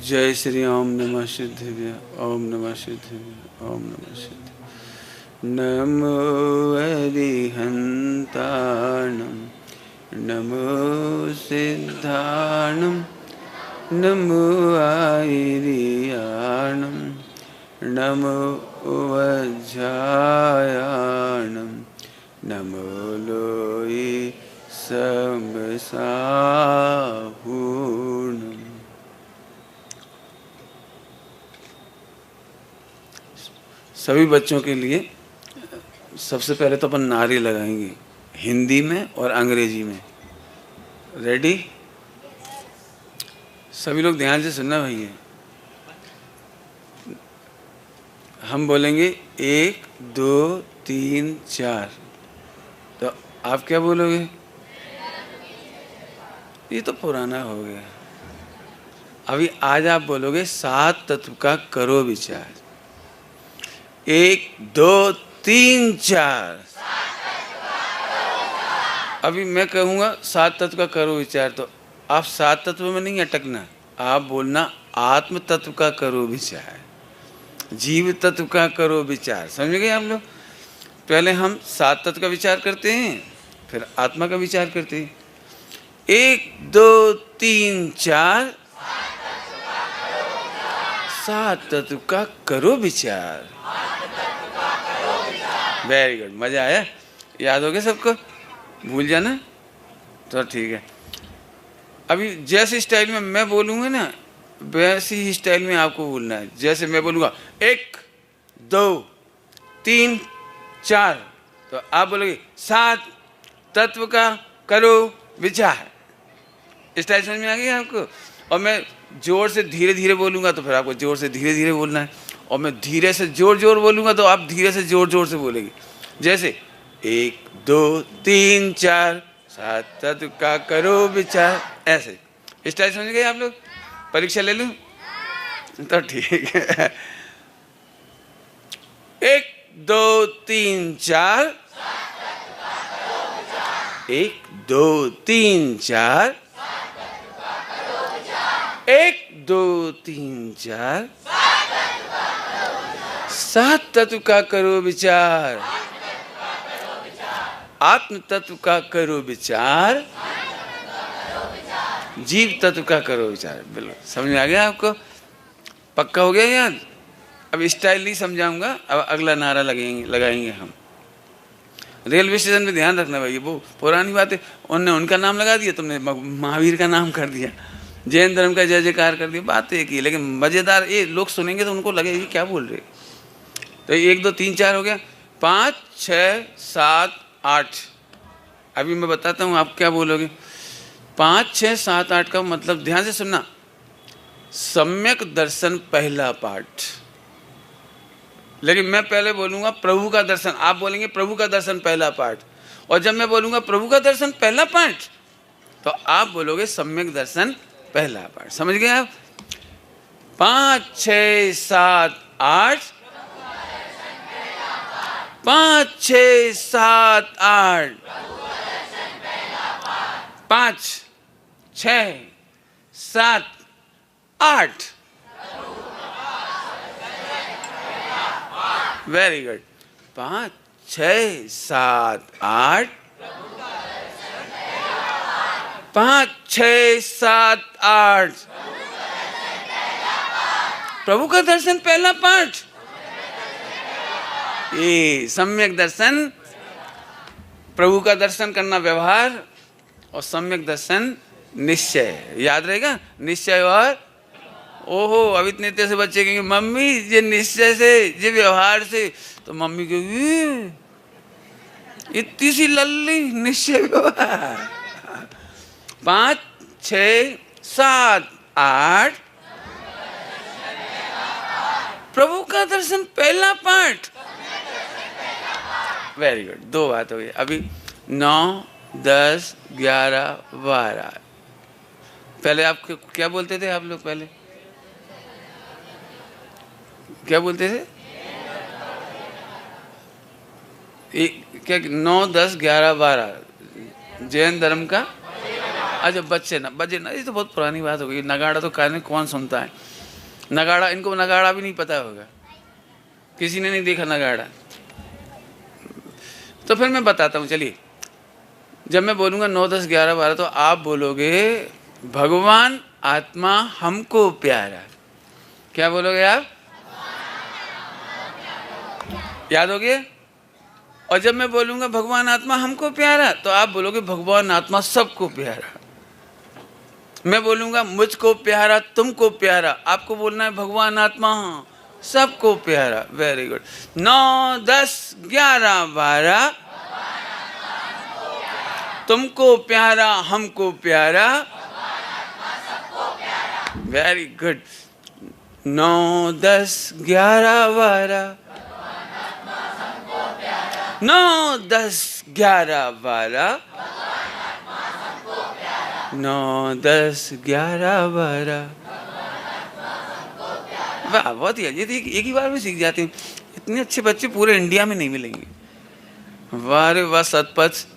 जय श्री ओम नमः सिद्धिव्य ओम नमः सिद्धिव्य ओम नमः सिद्धि। नमो अरिहंताणं नमो सिद्धाणं नमो आयर्याणं नमो वज्रायाणं नमो लोये समसाहूर्णम्। सभी बच्चों के लिए सबसे पहले तो अपन नारे लगाएंगे हिंदी में और अंग्रेजी में। रेडी? सभी लोग ध्यान से सुनना भैया। हम बोलेंगे 1 2 3 4, तो आप क्या बोलोगे? ये तो पुराना हो गया। अभी आज आप बोलोगे 7 तत्व का करो विचार। 1 2 3 4। अभी मैं कहूँगा 7 तत्व का करो विचार, तो आप 7 तत्व में नहीं अटकना, आप बोलना आत्म तत्व का करो विचार, जीव तत्व का करो विचार। समझ गए आप लोग? पहले हम 7 तत्व का विचार करते हैं, फिर आत्मा का विचार करते हैं। 1 2 3 4, 7 तत्व का करो विचार। वेरी गुड, मजा आया? याद हो गया सबको? भूल जाना तो ठीक है। अभी जैसे स्टाइल में मैं बोलूँगा ना, वैसी ही स्टाइल में आपको बोलना है। जैसे मैं बोलूँगा 1 2 3 4, तो आप बोलोगे 7 तत्व का करो विचार। स्टाइल समझ में आ गया आपको? और मैं जोर से धीरे धीरे बोलूँगा तो फिर आपको जोर से धीरे धीरे बोलना है, और मैं धीरे से जोर जोर बोलूँगा तो आप धीरे से जोर जोर से बोलेंगे। जैसे 1 2 3 4, 7 तत्व का करो विचार। ऐसे स्टाइल समझ गए आप लोग? परीक्षा ले लूँ तो ठीक है। 1 2 3 4, 1 2 3 4, 1 2 3 4, 7 तत्व का करो विचार। आत्म तत्व का करो विचार, जीव तत्व का करो विचार। बिल्कुल समझ में आ गया आपको? पक्का हो गया याद? अब स्टाइल नहीं समझाऊंगा, अब अगला नारा लगाएंगे हम। रेलवे स्टेशन पे ध्यान रखना भाई, वो पुरानी बात है, उनने उनका नाम लगा दिया, तुमने महावीर का नाम कर दिया, जैन धर्म का जय जयकार कर दिया। बात एक ही, लेकिन मजेदार, ये लोग सुनेंगे तो उनको लगेगा क्या बोल रहे। तो 1 2 3 4 हो गया। 5 6 7 8। अभी मैं बताता हूँ आप क्या बोलोगे। 5 6 7 8 का मतलब ध्यान से सुनना। सम्यक दर्शन पहला पाठ, लेकिन मैं पहले बोलूँगा प्रभु का दर्शन, आप बोलेंगे प्रभु का दर्शन पहला पाठ। और जब मैं बोलूँगा प्रभु का दर्शन पहला पाठ, तो आप बोलोगे सम्यक दर्शन पहला पाठ। समझ गए आप? 5 6 7 8, 5 6 7 8, 5 6 7 8। Very good. 5 6 7 8, 5 6 7 8, प्रभु का दर्शन पहला पाठ। ये सम्यक दर्शन, प्रभु का दर्शन करना व्यवहार, और सम्यक दर्शन निश्चय। याद रहेगा? निश्चय और ओहो। अब इतने से बच्चे कहेंगे मम्मी ये निश्चय से, ये व्यवहार से, तो मम्मी कहेगी इतनी सी लल्ली निश्चय व्यवहार। 5 6 7 8, प्रभु का दर्शन पहला पाठ। वेरी गुड, 2 बात हो गई। अभी 9 10 11 12। पहले आप क्या बोलते थे? आप लोग पहले क्या बोलते थे? क्या 9 10 11 12 जैन धर्म का? अच्छा बच्चे ना बजे ना, ये तो बहुत पुरानी बात हो गई। नगाड़ा तो कहने कौन सुनता है नगाड़ा, इनको नगाड़ा भी नहीं पता होगा, किसी ने नहीं देखा नगाड़ा। तो फिर मैं बताता हूँ, चलिए। जब मैं बोलूँगा 9, 10, 11, 12 तो आप बोलोगे भगवान आत्मा हमको प्यारा। क्या बोलोगे आप? याद हो गया? और जब मैं बोलूँगा भगवान आत्मा हमको प्यारा तो आप बोलोगे भगवान आत्मा सबको प्यारा। मैं बोलूँगा मुझको प्यारा तुमको प्यारा, आपको बोलना है भगवान आत्मा सबको प्यारा। Very good. 9, 10, 11, 12 तुमको प्यारा हमको प्यारा। Very good. 9, 10, 11, 12 9, 10, 11, 12 9, 10, 11, 12 वाह, बहुत ही ये एक ही बार में सीख जाते हैं। इतने अच्छे बच्चे पूरे इंडिया में नहीं मिलेंगे। वाह रे वाह, सतपथ।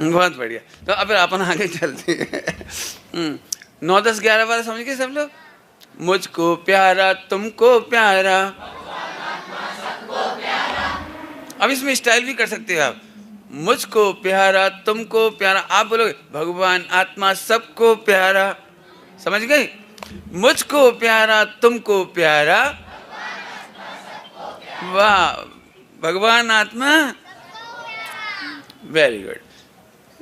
बहुत बढ़िया। तो अब अपन आगे चलते हैं। 9, 10, 11, 12 समझ गए सब लोग? मुझको प्यारा तुमको प्यारा। अब इसमें स्टाइल भी कर सकते हो आप। मुझको प्यारा तुमको प्यारा, आप बोलोगे भगवान आत्मा सबको प्यारा। समझ गए? मुझको प्यारा तुमको प्यारा। वाह, भगवान आत्मा। Very good.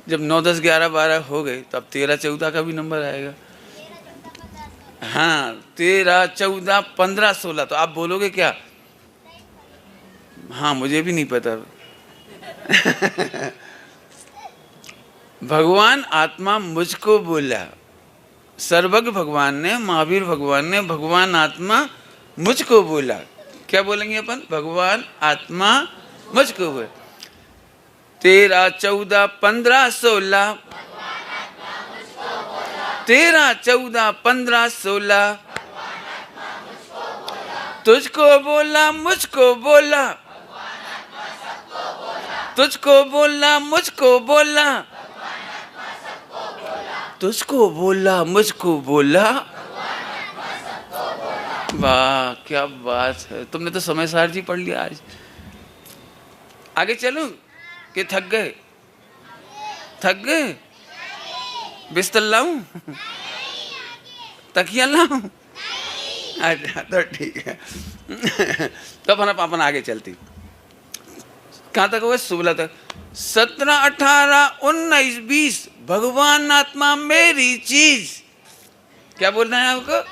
जब 9, 10, 11, 12 हो गए तो अब 13, 14 का भी नंबर आएगा। हाँ, 13, 14, 15, 16 तो आप बोलोगे क्या? हाँ, मुझे भी नहीं पता। भगवान आत्मा मुझको बोला। सर्वज्ञ भगवान ने, महावीर भगवान ने भगवान आत्मा मुझको बोला। क्या बोलेंगे अपन? भगवान आत्मा मुझको बोला। 13, 14, 15, 16 13, 14, 15, 16 तुझको बोला मुझको बोला, तुझको बोला मुझको बोला, तुझको बोला मुझको बोला। वाह, क्या बात है। तुमने तो समय सार जी पढ़ लिया आज। आगे चलूं कि थक गए? थक गए? बिस्तर लाऊं? तकिया लाऊं? अच्छा, तो ठीक है। तो अपन आगे चलती। कहाँ तक हुआ? 16 तक। 17, 18, 19, 20 भगवान आत्मा मेरी चीज। क्या बोलना है आपको?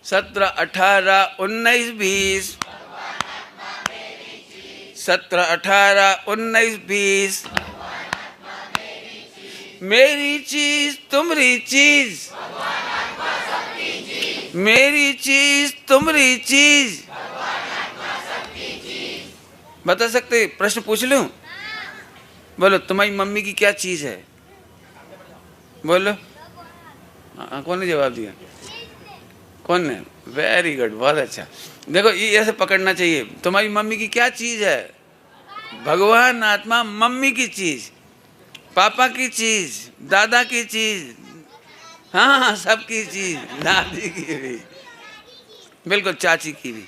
17, 18, 19, 20 17, 18, 19, 20 मेरी चीज तुम्हारी चीज, मेरी चीज तुम्हारी चीज। बता सकते? प्रश्न पूछ लूं? बोलो, तुम्हारी मम्मी की क्या चीज है? बोलो। कौन ने जवाब दिया? कौन ने? वेरी गुड, बहुत अच्छा। देखो, ये ऐसे पकड़ना चाहिए। तुम्हारी मम्मी की क्या चीज है? भगवान आत्मा मम्मी की चीज, पापा की चीज, दादा की चीज, हाँ सबकी चीज, दादी की भी, बिल्कुल चाची की भी,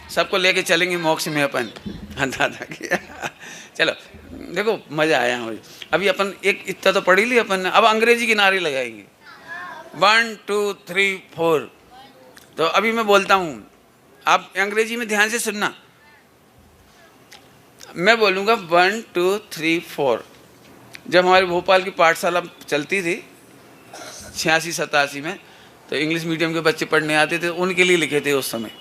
सबको लेके चलेंगे मोक्ष में अपन। हाँ, दादा की। चलो, देखो मजा आया मुझे। अभी अपन एक इतना तो पढ़ ही लिया अपन ने। अब अंग्रेजी की नारे लगाएंगे। 1, 2, 3, 4। तो अभी मैं बोलता हूँ, आप अंग्रेजी में ध्यान से सुनना। मैं बोलूँगा 1, 2, 3, 4। जब हमारे भोपाल की पाठशाला चलती थी 86-87 में, तो इंग्लिश मीडियम के बच्चे पढ़ने आते थे, उनके लिए लिखे थे उस समय।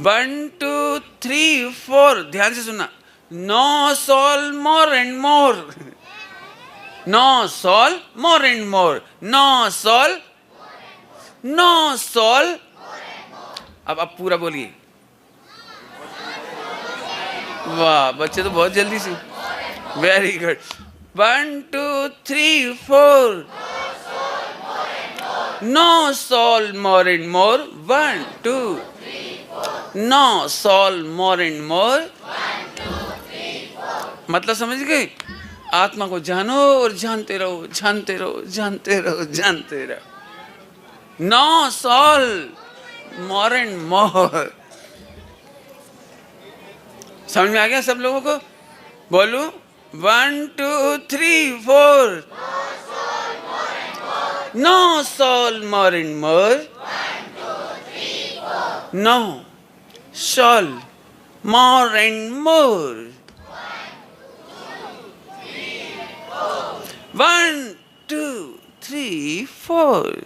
1, 2, 3, 4। ध्यान से सुनना। Know soul more and more, know soul more and more, know soul, know soul. अब पूरा बोलिए। वाह, बच्चे तो बहुत जल्दी से। Very good. 1, 2, 3, 4। Know soul more and more. 1, 2। Know soul more and more. मतलब समझ गए? आत्मा को जानो और जानते रहो, जानते रहो, जानते रहो, जानते रहो। Know soul more and more. समझ में आ गया सब लोगों को? बोलू 1 2 3 4। Know soul more and more. Know soul more and more. 1 2 3 4।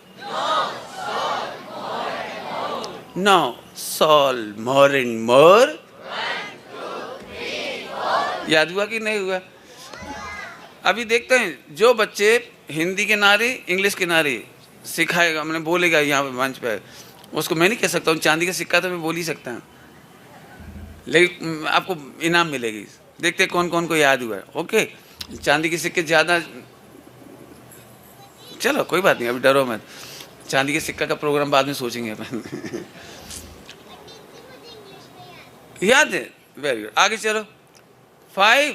Know soul more and more. याद हुआ कि नहीं हुआ? अभी देखते हैं जो बच्चे हिंदी के नारे इंग्लिश के नारे सिखाएगा, मैंने बोलेगा यहाँ पे मंच पे, उसको मैं नहीं कह सकता हूँ चांदी का सिक्का तो मैं बोल ही सकता हूँ, लेकिन आपको इनाम मिलेगी। देखते हैं कौन कौन को याद हुआ है। ओके, चांदी के सिक्के ज़्यादा, चलो कोई बात नहीं, अभी डरो मत, चांदी के सिक्का का प्रोग्राम बाद में सोचेंगे अपन। याद है? वेरी गुड, आगे चलो। 5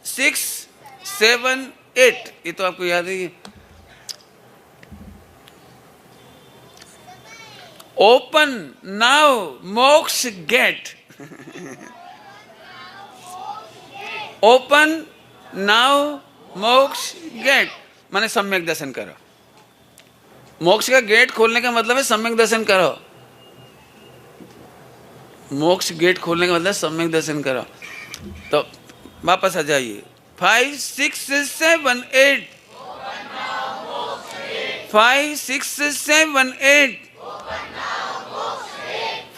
6 7 8, ये तो आपको याद है। ओपन नाउ मोक्ष गेट। ओपन नाउ मोक्ष गेट माने सम्यक दर्शन करो। मोक्ष का गेट खोलने का मतलब है सम्यक दर्शन करो। मोक्ष गेट खोलने का मतलब सम्यक दर्शन करो। तो वापस आ जाइए। 5 6 7 8। 5 6 7 8।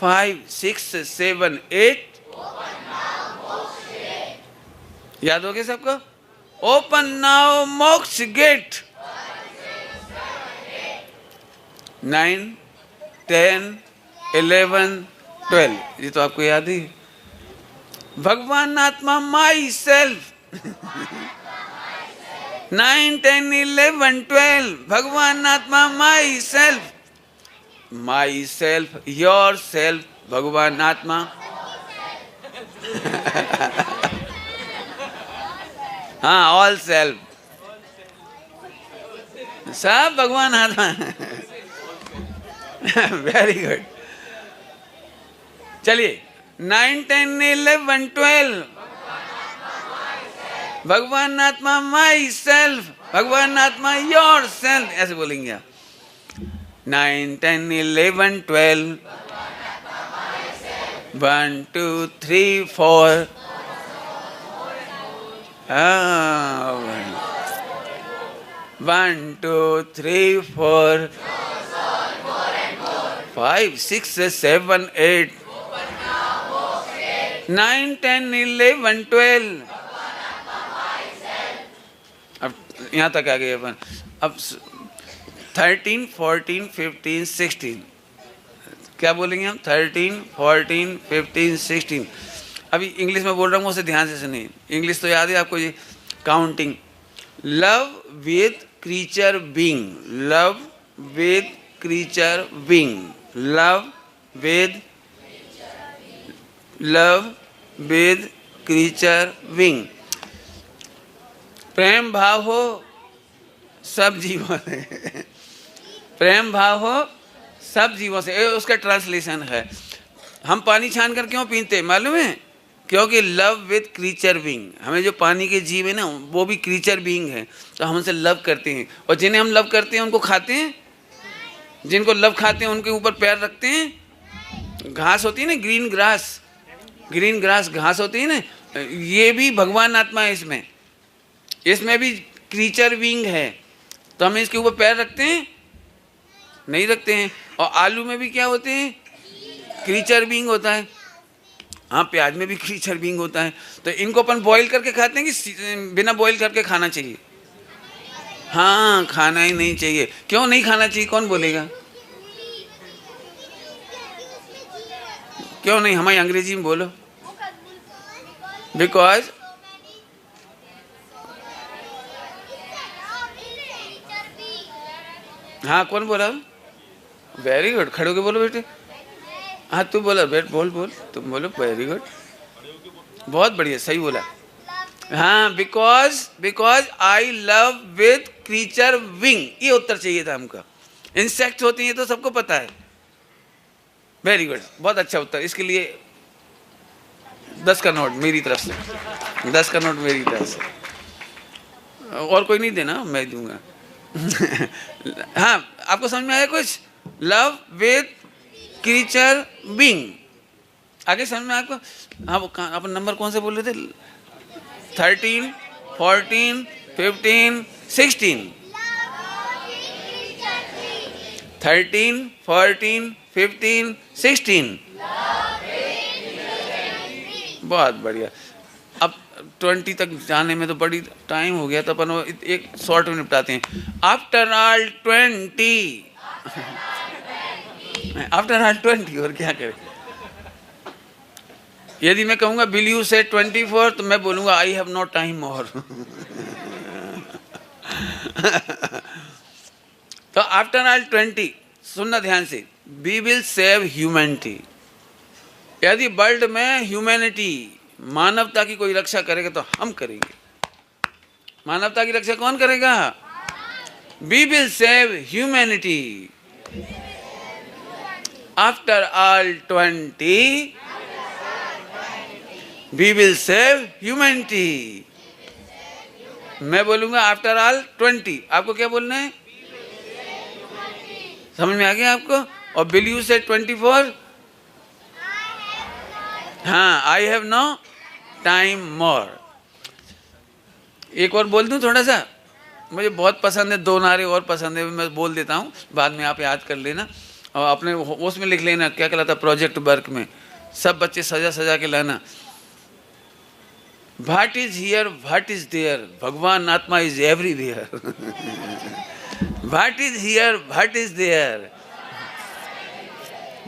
5 6 7 8। याद हो गया सबको? ओपन नाउ मोक्ष गेट। 9 10 11 12, ये तो आपको याद ही। भगवान आत्मा माई सेल्फ। 9 10 11 12, भगवान आत्मा my self. My self, your self, भगवान आत्मा। हाँ, ऑल सेल्फ, सब भगवान आत्मा। Very good. चलिए 9 10 11 12, भगवान आत्मा माई सेल्फ, भगवान आत्मा योर सेल्फ, ऐसे बोलेंगे आप। 9 10 11 12, 1 2 3 4। 1 2 3 4, 5 6 7 8, 9 10 11 12। अब यहाँ तक आ गए अपन। अब 13 14 15 16, क्या बोलेंगे हम? 13 14 15 16। अभी इंग्लिश में बोल रहा हूँ, उसे ध्यान से सुनिए। इंग्लिश तो याद है आपको ये, counting. Love with creature being, love with creature being, love with creature being. प्रेम भाव हो सब जीवों से। प्रेम भाव हो सब जीवों से, उसका ट्रांसलेशन है। हम पानी छान कर क्यों पीते मालूम है? क्योंकि लव विद क्रीचर बीइंग, हमें जो पानी के जीव है ना वो भी क्रीचर बीइंग है, तो हम उनसे लव करते हैं। और जिन्हें हम लव करते हैं उनको खाते हैं, जिनको लव खाते हैं उनके ऊपर पैर रखते हैं। घास होती है ना, ग्रीन ग्रास, ग्रीन ग्रास घास होती है ना, ये भी भगवान आत्मा है। इसमें भी क्रीचर बीइंग है, तो हमें इसके ऊपर पैर रखते हैं? नहीं रखते हैं। और आलू में भी क्या होते हैं? क्रीचर बीइंग होता है। हाँ, प्याज में भी क्रीचर बीइंग होता है। तो इनको अपन बॉईल करके खाते हैं कि बिना बॉईल करके खाना चाहिए? हाँ, खाना ही नहीं चाहिए। क्यों नहीं खाना चाहिए, कौन बोलेगा? क्यों नहीं? हमारी अंग्रेजी में बोलो। बिकॉज हाँ, कौन बोला? वेरी गुड, खड़े होके बोलो बेटे। हाँ, तू बोला बेट, बोल बोल, तुम बोलो। वेरी गुड, बहुत बढ़िया, सही बोला। हाँ, because I love with creature wing, ये उत्तर चाहिए था हमको। इंसेक्ट होती हैं तो सबको पता है। वेरी गुड, बहुत अच्छा उत्तर। इसके लिए 10 का नोट मेरी तरफ से, 10 का नोट मेरी तरफ से। और कोई नहीं देना, मैं दूंगा। हाँ, आपको समझ में आया कुछ? लव विथ क्रीचर विंग, आगे समझ में आपको? हाँ, वो आप नंबर कौन से बोल रहे थे? 13, 14, 15, 16। 13, 14, 15, 16। बहुत बढ़िया। अब 20 तक जाने में तो बड़ी टाइम हो गया, तो अपन एक शॉर्ट में निपटाते हैं। आफ्टर ऑल 20, आफ्टर ऑल 20, और क्या करें? यदि मैं कहूंगा विल यू से 24, तो मैं बोलूंगा I have no time more. तो आफ्टर ऑल 20, सुनना ध्यान से, वी विल सेव ह्यूमैनिटी। यदि वर्ल्ड में ह्यूमैनिटी, मानवता की कोई रक्षा करेगा तो हम करेंगे। मानवता की रक्षा कौन करेगा? We will save humanity after all 20, we will save humanity. मैं बोलूंगा आफ्टर ऑल 20, आपको क्या बोलना है? समझ में आ गया आपको? और विल यू से 24, हाँ, I have no time more. एक और बोल दूं थोड़ा सा, मुझे बहुत पसंद है, 2 नारे और पसंद है, मैं बोल देता हूँ, बाद में आप याद कर लेना और अपने उसमें लिख लेना, क्या कहलाता प्रोजेक्ट वर्क में, सब बच्चे सजा सजा के लाना। What is here, what is there, भगवान आत्मा is everywhere. What is here, what is there,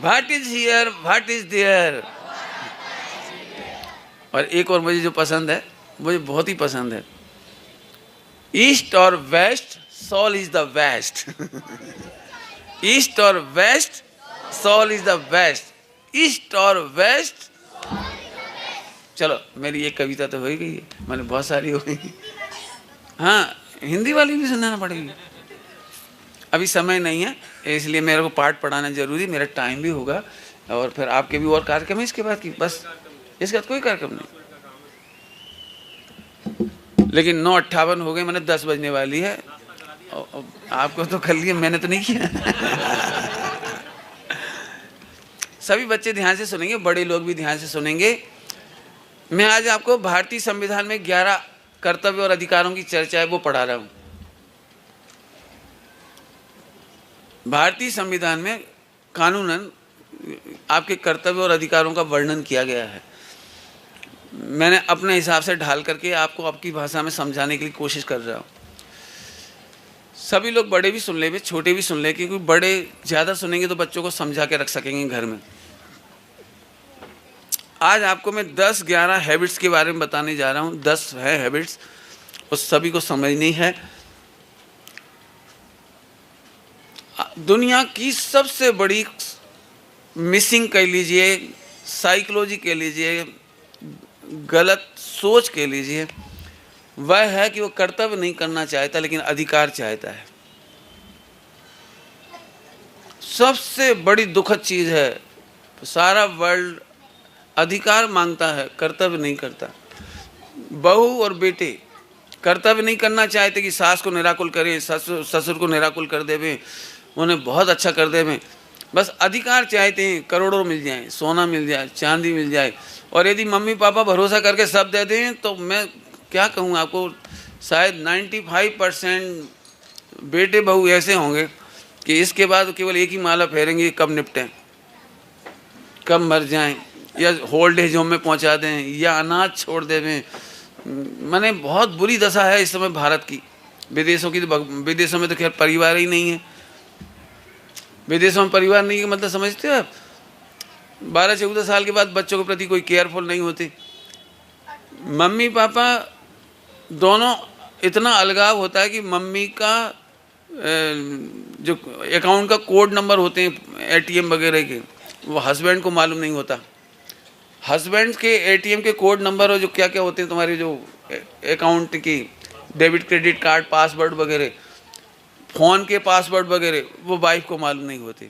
what is here, what is there. और एक और मुझे जो पसंद है, मुझे बहुत ही पसंद है, ईस्ट और west, soul is the west. East और west, soul is the west. East और वेस्ट। चलो, मेरी एक कविता तो हो ही गई है, मैंने बहुत सारी हो गई। हाँ, हिंदी वाली भी सुनाना पड़ेगी। अभी समय नहीं है, इसलिए मेरे को पाठ पढ़ाना जरूरी, मेरा टाइम भी होगा, और फिर आपके भी और कार्यक्रम है इसके बाद की, बस इसके बाद कोई कार्यक्रम नहीं। लेकिन 9:58 हो गए, मैंने 10 बजने वाली है। आपको तो कर लिया, मैंने तो नहीं किया। सभी बच्चे ध्यान से सुनेंगे, बड़े लोग भी ध्यान से सुनेंगे। मैं आज आपको भारतीय संविधान में 11 कर्तव्य और अधिकारों की चर्चा है, वो पढ़ा रहा हूं। भारतीय संविधान में कानूनन आपके कर्तव्य और अधिकारों का वर्णन किया गया है। मैंने अपने हिसाब से ढाल करके आपको आपकी भाषा में समझाने के लिए कोशिश कर रहा हूँ। सभी लोग, बड़े भी सुन ले, छोटे भी सुन ले, क्योंकि बड़े ज़्यादा सुनेंगे तो बच्चों को समझा के रख सकेंगे घर में। आज आपको मैं 10-11 हैबिट्स के बारे में बताने जा रहा हूँ। 10 है हैबिट्स, उस सभी को समझनी है। दुनिया की सबसे बड़ी मिसिंग कह लीजिए, साइकोलॉजी कह लीजिए, गलत सोच कह लीजिए, वह है कि वो कर्तव्य नहीं करना चाहता, लेकिन अधिकार चाहता है। सबसे बड़ी दुखद चीज है, सारा वर्ल्ड अधिकार मांगता है, कर्तव्य नहीं करता। बहू और बेटे कर्तव्य नहीं करना चाहते कि सास को निराकुल करें, ससुर को निराकुल कर देवें, उन्हें बहुत अच्छा कर देवें। बस अधिकार चाहते हैं, करोड़ों मिल जाए, सोना मिल जाए, चांदी मिल जाए। और यदि मम्मी पापा भरोसा करके सब दे दें, तो मैं क्या कहूँ आपको, शायद 95% बेटे बहू ऐसे होंगे कि इसके बाद केवल एक ही माला फेरेंगे, कब निपटें, कब मर जाएं, या ओल्ड एज होम में पहुँचा दें, या अनाथ छोड़ देवें। मैंने बहुत बुरी दशा है इस समय भारत की। विदेशों की तो, विदेशों में तो खैर परिवार ही नहीं है। विदेशों में परिवार नहीं है मतलब समझते हो आप? 12-14 साल के बाद बच्चों के प्रति कोई केयरफुल नहीं होती। मम्मी पापा दोनों इतना अलगाव होता है कि मम्मी का जो अकाउंट का कोड नंबर होते हैं एटीएम वगैरह के, वो हस्बैंड को मालूम नहीं होता। हस्बैंड के एटीएम के कोड नंबर और जो क्या क्या होते हैं तुम्हारे जो अकाउंट की, डेबिट क्रेडिट कार्ड पासवर्ड वगैरह, फ़ोन के पासवर्ड वगैरह, वो वाइफ को मालूम नहीं होते,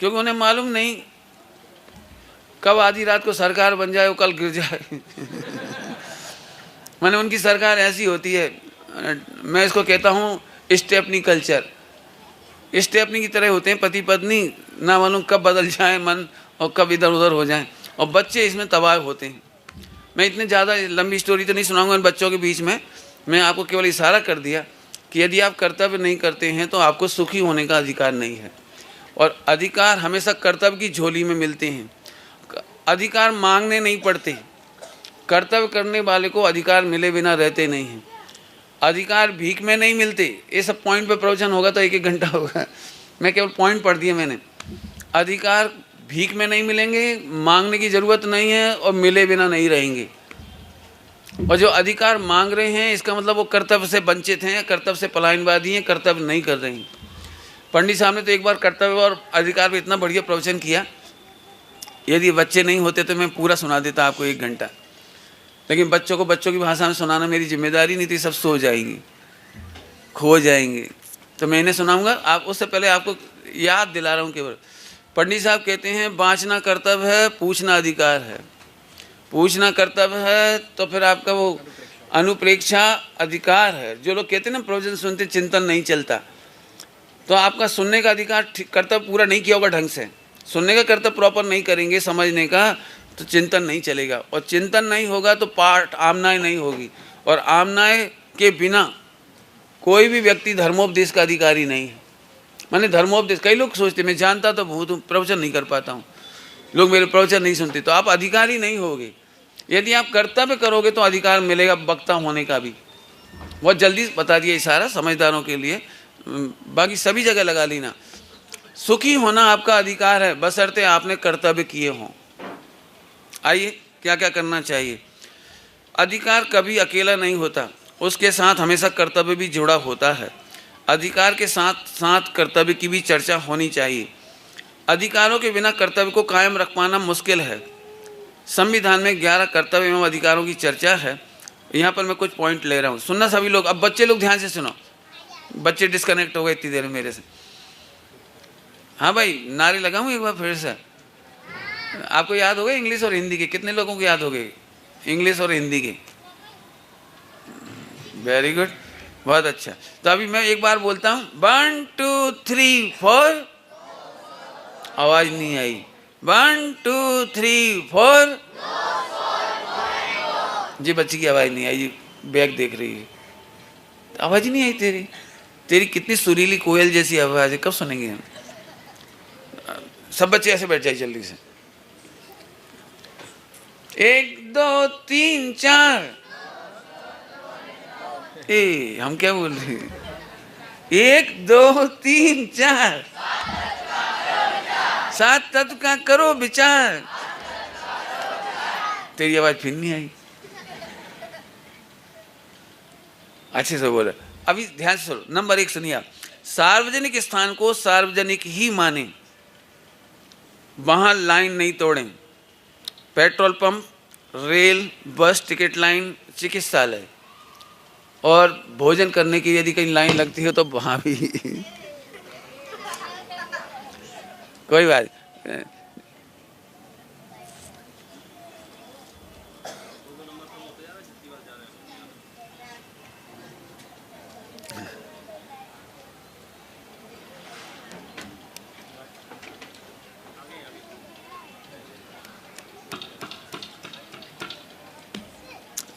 क्योंकि उन्हें मालूम नहीं कब आधी रात को सरकार बन जाए, वो कल गिर जाए। माने उनकी सरकार ऐसी होती है, मैं इसको कहता हूँ स्टेपनी कल्चर। स्टेपनी की तरह होते हैं पति पत्नी, ना मालूम कब बदल जाए मन और कब इधर उधर हो जाए, और बच्चे इसमें तबाह होते हैं। मैं इतने ज़्यादा लंबी स्टोरी तो नहीं सुनाऊंगा इन बच्चों के बीच में, मैं आपको केवल इशारा कर दिया कि यदि आप कर्तव्य नहीं करते हैं तो आपको सुखी होने का अधिकार नहीं है। और अधिकार हमेशा कर्तव्य की झोली में मिलते हैं, अधिकार मांगने नहीं पड़ते। कर्तव्य करने वाले को अधिकार मिले बिना रहते नहीं हैं। अधिकार भीख में नहीं मिलते। ये सब पॉइंट पे प्रवचन होगा तो 1-1 घंटा होगा, मैं केवल पॉइंट पढ़ दिए मैंने। अधिकार भीख में नहीं मिलेंगे, मांगने की ज़रूरत नहीं है, और मिले बिना नहीं रहेंगे। और जो अधिकार मांग रहे हैं इसका मतलब वो कर्तव्य से वंचित हैं, कर्तव्य से पलायनवादी हैं, कर्तव्य नहीं कर रहे हैं। पंडित साहब ने तो एक बार कर्तव्य और अधिकार पे इतना बढ़िया प्रवचन किया, यदि बच्चे नहीं होते तो मैं पूरा सुना देता आपको 1 घंटा, लेकिन बच्चों को बच्चों की भाषा में सुनाना मेरी जिम्मेदारी नहीं थी, सब सो जाएंगे, खो जाएंगे, तो मैं इन्हें सुनाऊंगा। आप उससे पहले आपको याद दिला रहा हूँ केवल। पंडित साहब कहते हैं बाँचना कर्तव्य है, पूछना अधिकार है। पूछना कर्तव्य है तो फिर आपका वो अनुप्रेक्षा अधिकार है। जो लोग कहते हैं ना प्रवचन सुनते चिंतन नहीं चलता, तो आपका सुनने का अधिकार, कर्तव्य पूरा नहीं किया होगा ढंग से, सुनने का कर्तव्य प्रॉपर नहीं करेंगे समझने का, तो चिंतन नहीं चलेगा, और चिंतन नहीं होगा तो पाठ आमनाएं नहीं होगी, और आमनाएं के बिना कोई भी व्यक्ति धर्मोपदेश का अधिकारी नहीं है। माने धर्मोपदेश, कई लोग सोचते मैं जानता तो बहुत हूँ, प्रवचन नहीं कर पाता हूँ, लोग मेरे प्रवचन नहीं सुनते, तो आप अधिकारी नहीं होगे। यदि आप कर्तव्य करोगे तो अधिकार मिलेगा वक्ता होने का भी। बहुत जल्दी बता दिया इशारा समझदारों के लिए, बाकी सभी जगह लगा लेना। सुखी होना आपका अधिकार है, बशर्ते आपने कर्तव्य किए हों। आइए क्या क्या करना चाहिए। अधिकार कभी अकेला नहीं होता, उसके साथ हमेशा कर्तव्य भी जुड़ा होता है। अधिकार के साथ साथ कर्तव्य की भी चर्चा होनी चाहिए। अधिकारों के बिना कर्तव्य को कायम रख पाना मुश्किल है। संविधान में 11 कर्तव्य एवं अधिकारों की चर्चा है। यहाँ पर मैं कुछ पॉइंट ले रहा हूँ, सुनना सभी लोग। अब बच्चे लोग ध्यान से सुनो, बच्चे डिस्कनेक्ट हो गए इतनी देर में मेरे से। हाँ भाई, नारे लगाऊँ एक बार फिर से। आपको याद हो गए इंग्लिश और हिंदी के? कितने लोगों को याद हो गए इंग्लिश और हिंदी के? वेरी गुड, बहुत अच्छा। तो अभी मैं एक बार बोलता हूँ, 1 2 3 4। आवाज नहीं आई। 1 2 3 4। जी बच्ची की आवाज नहीं आई, जी बैग देख रही है, आवाज ही नहीं आई तेरी। तेरी कितनी सुरीली कोयल जैसी आवाज है, कब सुनेंगे हम? सब बच्चे ऐसे बैठ जाए जल्दी से। 1 2 3 4। ए हम क्या बोल रहे हैं? 1 2 3 4। 7 तत्व का करो विचार। तेरी आवाज फिर नहीं आई, अच्छे से बोला। अभी ध्यान से सुनो, नंबर 1 सुनिए आप। सार्वजनिक स्थान को सार्वजनिक ही माने, वहां लाइन नहीं तोड़ें। Petrol pump, rail, bus ticket line, चिकित्सालय और भोजन करने की यदि कहीं लाइन लगती हो तो वहां भी कोई बात।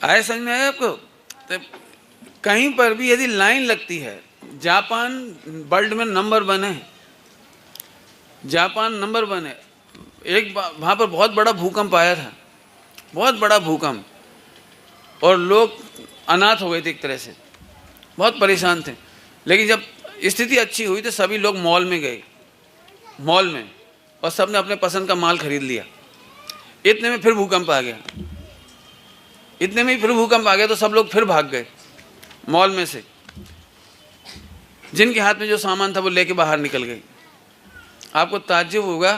आए समझ में आया आपको? तो कहीं पर भी यदि लाइन लगती है, जापान वर्ल्ड में नंबर 1 है, जापान नंबर 1 है। एक वहाँ पर बहुत बड़ा भूकंप आया था, बहुत बड़ा भूकंप, और लोग अनाथ हो गए थे एक तरह से, बहुत परेशान थे। लेकिन जब स्थिति अच्छी हुई तो सभी लोग मॉल में गए, मॉल में, और सबने अपने पसंद का माल खरीद लिया। इतने में फिर भूकंप आ गया, इतने में फिर भूकंप आ गया, तो सब लोग फिर भाग गए मॉल में से। जिनके हाथ में जो सामान था वो लेके बाहर निकल गए। आपको ताज्जुब होगा,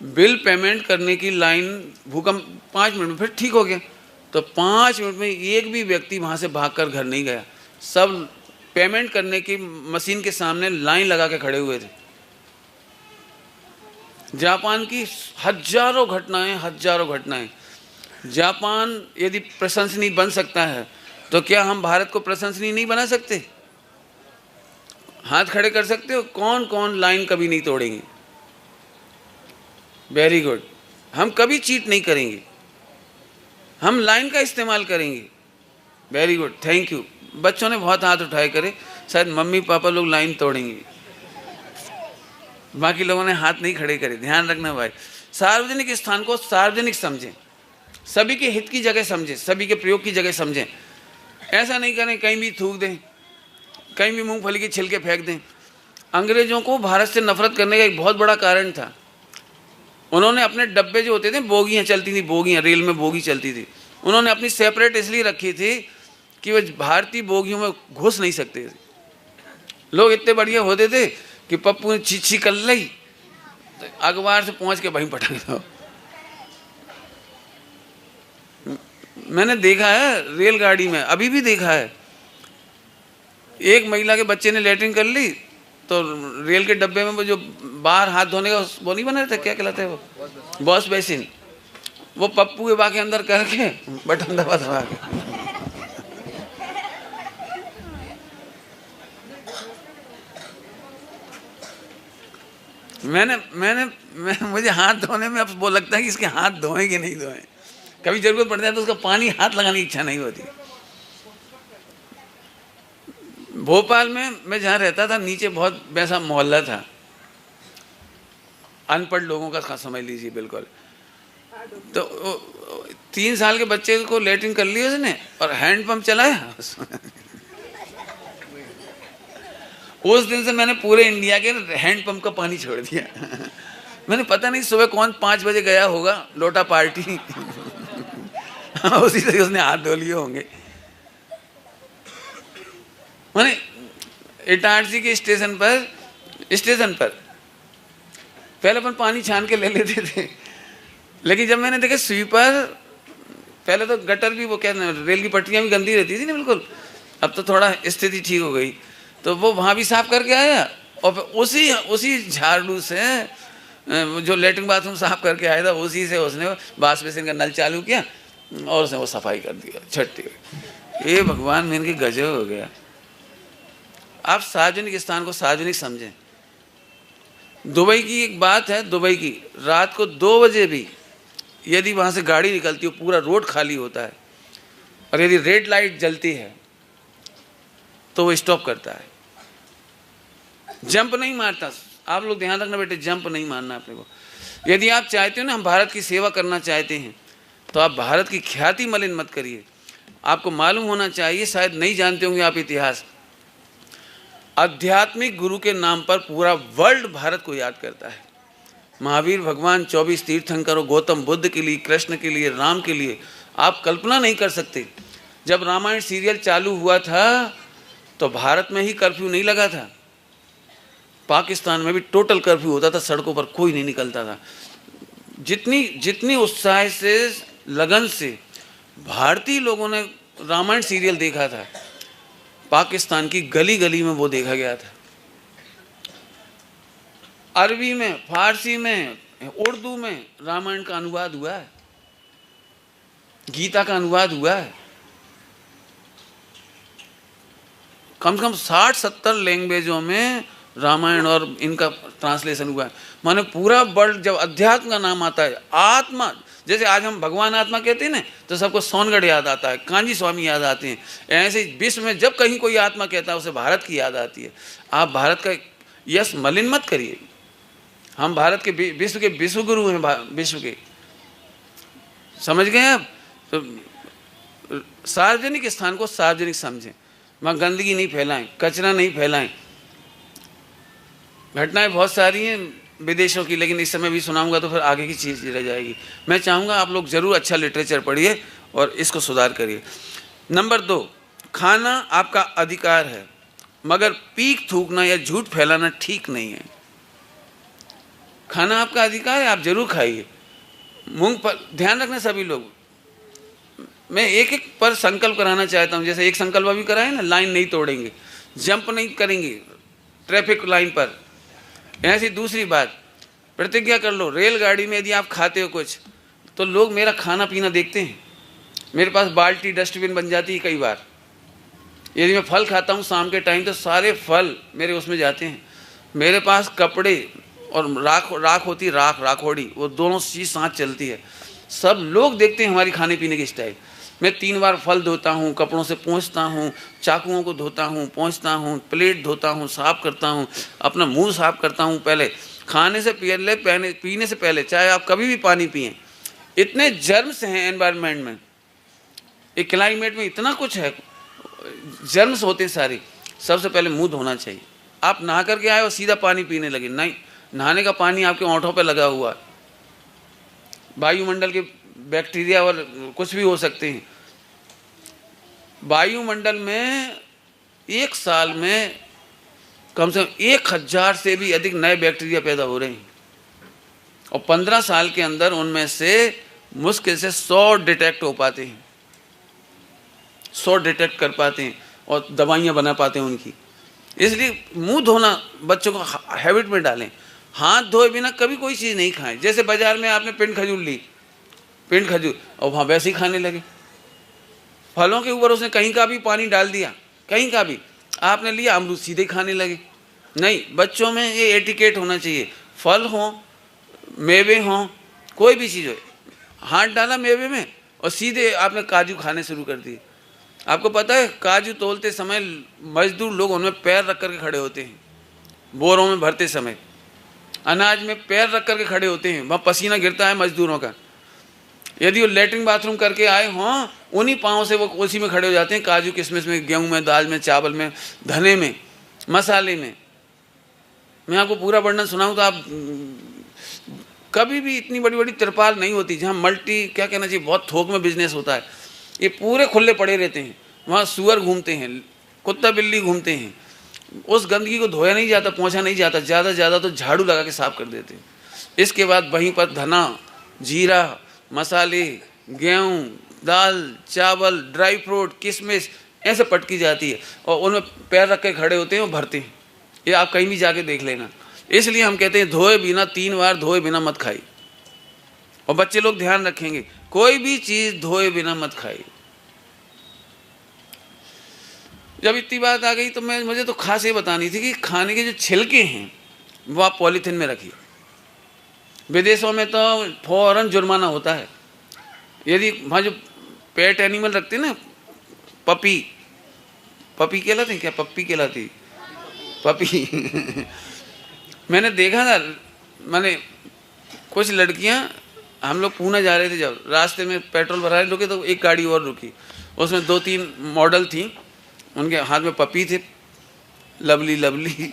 बिल पेमेंट करने की लाइन भूकंप 5 मिनट में फिर ठीक हो गया। तो 5 मिनट में एक भी व्यक्ति वहाँ से भागकर घर नहीं गया। सब पेमेंट करने की मशीन के सामने लाइन लगा के खड़े हुए थे। जापान की हजारों घटनाएं। जापान यदि प्रशंसनीय बन सकता है तो क्या हम भारत को प्रशंसनीय नहीं बना सकते? हाथ खड़े कर सकते हो? कौन कौन लाइन कभी नहीं तोड़ेंगे? Very good. हम कभी चीट नहीं करेंगे, हम लाइन का इस्तेमाल करेंगे। Very good, thank you. बच्चों ने बहुत हाथ उठाए करे, शायद मम्मी पापा लोग लाइन तोड़ेंगे, बाकी लोगों ने हाथ नहीं खड़े करे। ध्यान रखना भाई, सार्वजनिक स्थान को सार्वजनिक समझें, सभी के हित की जगह समझें, सभी के प्रयोग की जगह समझें। ऐसा नहीं करें कहीं भी थूक दें, कहीं भी मूंगफली के छिलके फेंक दें। अंग्रेजों को भारत से नफरत करने का एक बहुत बड़ा कारण था, उन्होंने अपने डब्बे जो होते थे, बोगियाँ चलती थी, बोगियाँ, रेल में बोगी चलती थी, उन्होंने अपनी सेपरेट इसलिए रखी थी कि वो भारतीय बोगियों में घुस नहीं सकते थे। लोग इतने बढ़िया होते थे कि पप्पू ने चीची कर ली तो अखबार से पहुंच के वहीं पटक दो। मैंने देखा है रेलगाड़ी में, अभी भी देखा है, एक महिला के बच्चे ने लैट्रिन कर ली तो रेल के डब्बे में वो जो बाहर हाथ धोने का वो नहीं बना रहता, क्या कहलाता है वो, वॉश बेसिन, वो पप्पू के बाके अंदर करके बटन दबा के मुझे हाथ धोने में अब वो लगता है कि इसके हाथ धोएं कि नहीं धोएं। कभी जरूरत पड़ता है तो उसका पानी हाथ लगाने की इच्छा नहीं होती। भोपाल में मैं जहाँ रहता था, नीचे बहुत वैसा मोहल्ला था, अनपढ़ लोगों का समझ लीजिए बिल्कुल। तो 3 साल के बच्चे को लैट्रिन कर लिया उसने और हैंडपंप चलाया। उस दिन से मैंने पूरे इंडिया के हैंडपंप का पानी छोड़ दिया। मैंने पता नहीं सुबह कौन 5 बजे गया होगा लोटा पार्टी उसी से उसने हाथ धो लिए होंगे। मैंने इटारसी के स्टेशन पर पहले अपन पानी छान के ले लेते थे, लेकिन जब मैंने देखा स्वीपर, पहले तो गटर भी वो क्या रेल की पटरियां भी गंदी रहती थी ना बिल्कुल, अब तो थोड़ा स्थिति ठीक हो गई, तो वो वहाँ भी साफ करके आया और फिर उसी झाड़ू से जो लेटरिन बाथरूम साफ करके आया था उसी से उसने वॉश बेसिन का नल चालू किया और उसने वो सफाई कर दिया छट्टी। ये भगवान में इनकी गजब हो गया। आप सार्वजनिक स्थान को सार्वजनिक समझें। दुबई की एक बात है, दुबई की रात को 2 बजे भी यदि वहाँ से गाड़ी निकलती हो, पूरा रोड खाली होता है और यदि रेड लाइट जलती है तो वो स्टॉप करता है, जंप नहीं मारता। आप लोग ध्यान रखना बेटे, जंप नहीं मारना अपने को। यदि आप चाहते हो ना हम भारत की सेवा करना चाहते हैं तो आप भारत की ख्याति मलिन मत करिए। आपको मालूम होना चाहिए, शायद नहीं जानते होंगे आप इतिहास, आध्यात्मिक गुरु के नाम पर पूरा वर्ल्ड भारत को याद करता है। महावीर भगवान 24 तीर्थंकरों, गौतम बुद्ध के लिए, कृष्ण के लिए, राम के लिए, आप कल्पना नहीं कर सकते। जब रामायण सीरियल चालू हुआ था तो भारत में ही कर्फ्यू नहीं लगा था, पाकिस्तान में भी टोटल कर्फ्यू होता था, सड़कों पर कोई नहीं निकलता था। जितनी उत्साह से, लगन से भारतीय लोगों ने रामायण सीरियल देखा था, पाकिस्तान की गली गली में वो देखा गया था। अरबी में, फारसी में, उर्दू में रामायण का अनुवाद हुआ है, गीता का अनुवाद हुआ है। कम से कम 60-70 लैंग्वेजों में रामायण और इनका ट्रांसलेशन हुआ है। माने पूरा वर्ल्ड, जब अध्यात्म का नाम आता है, आत्मा, जैसे आज हम भगवान आत्मा कहते हैं ना तो सबको सोनगढ़ याद आता है, कांजी स्वामी याद आते हैं, ऐसे विश्व में जब कहीं कोई आत्मा कहता है उसे भारत की याद आती है। आप भारत का यश मलिन मत करिए। हम भारत के विश्व गुरु हैं, विश्व के, समझ गए आप? तो सार्वजनिक स्थान को सार्वजनिक समझें, वहाँ गंदगी नहीं फैलाएं, कचरा नहीं फैलाएं। घटनाएं बहुत सारी हैं विदेशों की, लेकिन इस समय भी सुनाऊंगा तो फिर आगे की चीज़ रह जाएगी। मैं चाहूँगा आप लोग ज़रूर अच्छा लिटरेचर पढ़िए और इसको सुधार करिए। नंबर 2, खाना आपका अधिकार है, मगर पीक थूकना या झूठ फैलाना ठीक नहीं है। खाना आपका अधिकार है, आप जरूर खाइए। मूंगफली, ध्यान रखना सभी लोग, मैं एक एक पर संकल्प कराना चाहता हूँ। जैसे एक संकल्प अभी कराए ना, लाइन नहीं तोड़ेंगे, जंप नहीं करेंगे ट्रैफिक लाइन पर। ऐसी दूसरी बात, प्रतिज्ञा कर लो, रेलगाड़ी में यदि आप खाते हो कुछ तो लोग मेरा खाना पीना देखते हैं। मेरे पास बाल्टी डस्टबिन बन जाती है कई बार। यदि मैं फल खाता हूँ शाम के टाइम तो सारे फल मेरे उसमें जाते हैं। मेरे पास कपड़े और राख होती है, राखोड़ी, वो दोनों चीज़ साथ चलती है। सब लोग देखते हैं हमारी खाने पीने की स्टाइल। मैं 3 बार फल धोता हूँ, कपड़ों से पोंछता हूँ, चाकुओं को धोता हूँ, पोंछता हूँ, प्लेट धोता हूँ, साफ़ करता हूँ, अपना मुंह साफ़ करता हूँ। पहले खाने से पहले, पीने से पहले, चाहे आप कभी भी पानी पिएं। इतने जर्म्स हैं एनवायरनमेंट में, एक क्लाइमेट में इतना कुछ है, जर्म्स होते हैं सारे। सबसे पहले मुंह धोना चाहिए। आप नहा करके आए और सीधा पानी पीने लगे, नहीं, नहाने का पानी आपके होंठों पे लगा हुआ है। वायुमंडल के बैक्टीरिया और कुछ भी हो सकते हैं। वायुमंडल में एक साल में कम से कम 1000 से भी अधिक नए बैक्टीरिया पैदा हो रहे हैं, और 15 साल के अंदर उनमें से मुश्किल से 100 डिटेक्ट हो पाते हैं, 100 डिटेक्ट कर पाते हैं और दवाइयाँ बना पाते हैं उनकी। इसलिए मुंह धोना बच्चों को हैबिट में डालें। हाथ धोए बिना कभी कोई चीज़ नहीं खाएं। जैसे बाजार में आपने पिंड खजूर ली, पिंड खजूर, और वहाँ वैसे ही खाने लगे। फलों के ऊपर उसने कहीं का भी पानी डाल दिया, कहीं का भी, आपने लिया अमरूद, सीधे खाने लगे। नहीं, बच्चों में ये एटिकेट होना चाहिए। फल हों, मेवे हों, कोई भी चीज़ हो, हाथ डाला मेवे में और सीधे आपने काजू खाने शुरू कर दिए। आपको पता है काजू तोलते समय मजदूर लोग उनमें पैर रख करके खड़े होते हैं, बोरों में भरते समय अनाज में पैर रख करके खड़े होते हैं, वहाँ पसीना गिरता है मजदूरों का। यदि वो लेटरिन बाथरूम करके आए हों, उन्हीं पाँव से वो उसी में खड़े हो जाते हैं, काजू किशमिश में, गेहूँ में, दाल में, चावल में, धने में, मसाले में। मैं आपको पूरा वर्णन सुनाऊँ तो आप कभी भी इतनी बड़ी बड़ी तिरपाल नहीं होती जहाँ मल्टी, क्या कहना चाहिए, बहुत थोक में बिजनेस होता है। ये पूरे खुले पड़े रहते हैं, वहाँ सुअर घूमते हैं, कुत्ता बिल्ली घूमते हैं। उस गंदगी को धोया नहीं जाता, पोंछा नहीं जाता, ज़्यादा से ज़्यादा तो झाड़ू लगा के साफ कर देते हैं। इसके बाद वहीं पर धना, जीरा, मसाले, गेहूँ, दाल, चावल, ड्राई फ्रूट, किशमिश ऐसे पटकी जाती है और उनमें पैर रख के खड़े होते हैं और भरते हैं। ये आप कहीं भी जाके देख लेना। इसलिए हम कहते हैं धोए बिना, 3 बार धोए बिना मत खाई। और बच्चे लोग ध्यान रखेंगे, कोई भी चीज़ धोए बिना मत खाई। जब इतनी बात आ गई तो मुझे तो खास ये बतानी थी कि खाने के जो छिलके हैं वो आप पॉलीथीन में रखिए। विदेशों में तो फौरन जुर्माना होता है। यदि वहाँ जो पेट एनिमल रखते हैं ना, पपी कहलाते हैं क्या, पप्पी कहलाती, पपी मैंने देखा था, मैंने कुछ लड़कियाँ, हम लोग पूना जा रहे थे, जब रास्ते में पेट्रोल भरा रहे रुके तो एक गाड़ी और रुकी, उसमें 2-3 मॉडल थी, उनके हाथ में पपी थे, लवली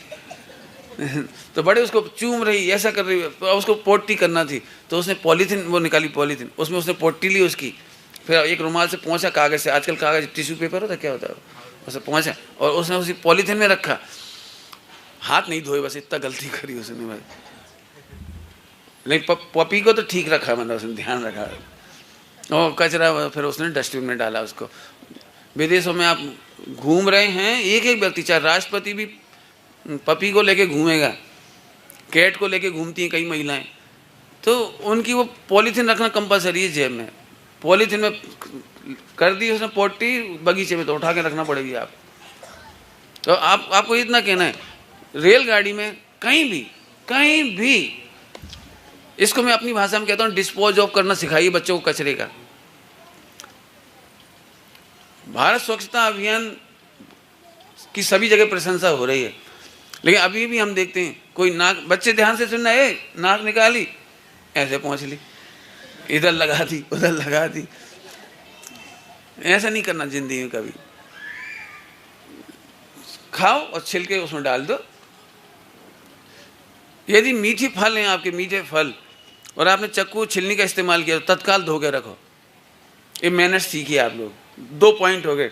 तो बड़े उसको चूम रही, ऐसा कर रही, उसको पोटी करना थी तो उसने पॉलीथीन, वो निकाली पॉलीथीन, उसमें उसने पोटी ली उसकी, फिर एक रुमाल से पोंछा, कागज़ से, आजकल कागज़ टिश्यू पेपर होता क्या होता है, उसे पोंछा और उसने उसी पॉलीथीन में रखा। हाथ नहीं धोए, बस इतना गलती करी उसने भाई। लेकिन पपी को तो ठीक रखा, मतलब उसने ध्यान रखा। और कचरा फिर उसने डस्टबिन में डाला उसको। विदेशों में आप घूम रहे हैं, एक एक व्यक्ति, चाहे राष्ट्रपति भी पपी को लेके घूमेगा, कैट को लेके घूमती हैं कई महिलाएं, तो उनकी वो पॉलीथीन रखना कंपलसरी है जेब में। पॉलीथीन में कर दी उसने पोटी बगीचे में, तो उठा के रखना पड़ेगी आप। तो आपको इतना कहना है, रेलगाड़ी में कहीं भी इसको मैं अपनी भाषा में कहता हूँ, डिस्पोज ऑफ करना सिखाइए बच्चों को कचरे का। भारत स्वच्छता अभियान की सभी जगह प्रशंसा हो रही है, लेकिन अभी भी हम देखते हैं कोई नाक, बच्चे ध्यान से सुनना है, नाक निकाली ऐसे पहुँच ली, इधर लगा दी, उधर लगा दी। ऐसा नहीं करना जिंदगी में कभी। खाओ और छिलके उसमें डाल दो। यदि मीठे फल हैं आपके, मीठे फल, और आपने चक्कू छिलनी का इस्तेमाल किया तो तत्काल धो के रखो। ये मैनर्स सीखिए आप लोग। 2 पॉइंट हो गए।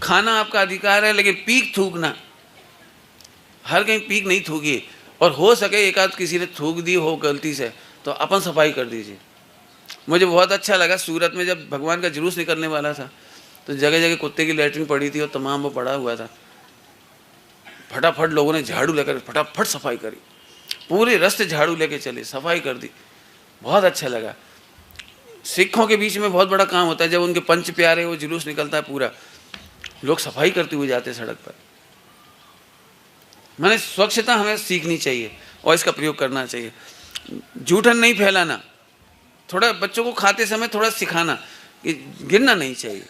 खाना आपका अधिकार है, लेकिन पीक थूकना, हर कहीं पीक नहीं थूकिए। और हो सके एक आध किसी ने थूक दी हो गलती से तो अपन सफाई कर दीजिए। मुझे बहुत अच्छा लगा सूरत में जब भगवान का जुलूस निकलने वाला था तो जगह जगह कुत्ते की लैट्रिन पड़ी थी और तमाम वो पड़ा हुआ था। फटाफट लोगों ने झाड़ू लेकर फटाफट सफाई करी, पूरे रास्ते झाड़ू लेके चले, सफाई कर दी। बहुत अच्छा लगा। सिखों के बीच में बहुत बड़ा काम होता है, जब उनके पंच प्यारे वो जुलूस निकलता है पूरा, लोग सफाई करते हुए जाते हैं सड़क पर। मैंने स्वच्छता हमें सीखनी चाहिए और इसका प्रयोग करना चाहिए। जूठन नहीं फैलाना, थोड़ा बच्चों को खाते समय थोड़ा सिखाना कि गिरना नहीं चाहिए,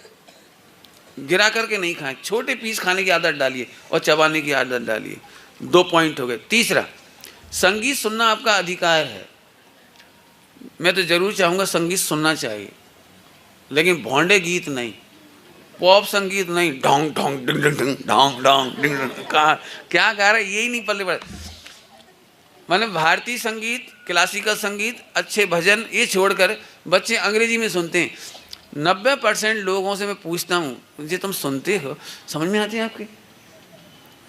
गिरा करके नहीं खाएं, छोटे पीस खाने की आदत डालिए और चबाने की आदत डालिए। 2 पॉइंट हो गए। तीसरा, संगीत सुनना आपका अधिकार है। मैं तो जरूर चाहूँगा संगीत सुनना चाहिए, लेकिन भोंडे गीत नहीं, पॉप संगीत नहीं, ढोंग ढोंग डिंग डिंग डिंग ढोंग ढोंग डिंग डिंग क्या गा रहा है यही नहीं पल्ले पड़े। मैंने भारतीय संगीत, क्लासिकल संगीत, अच्छे भजन ये छोड़कर बच्चे अंग्रेजी में सुनते हैं। 90% लोगों से मैं पूछता हूँ जी तुम सुनते हो, समझ में आती है आपकी?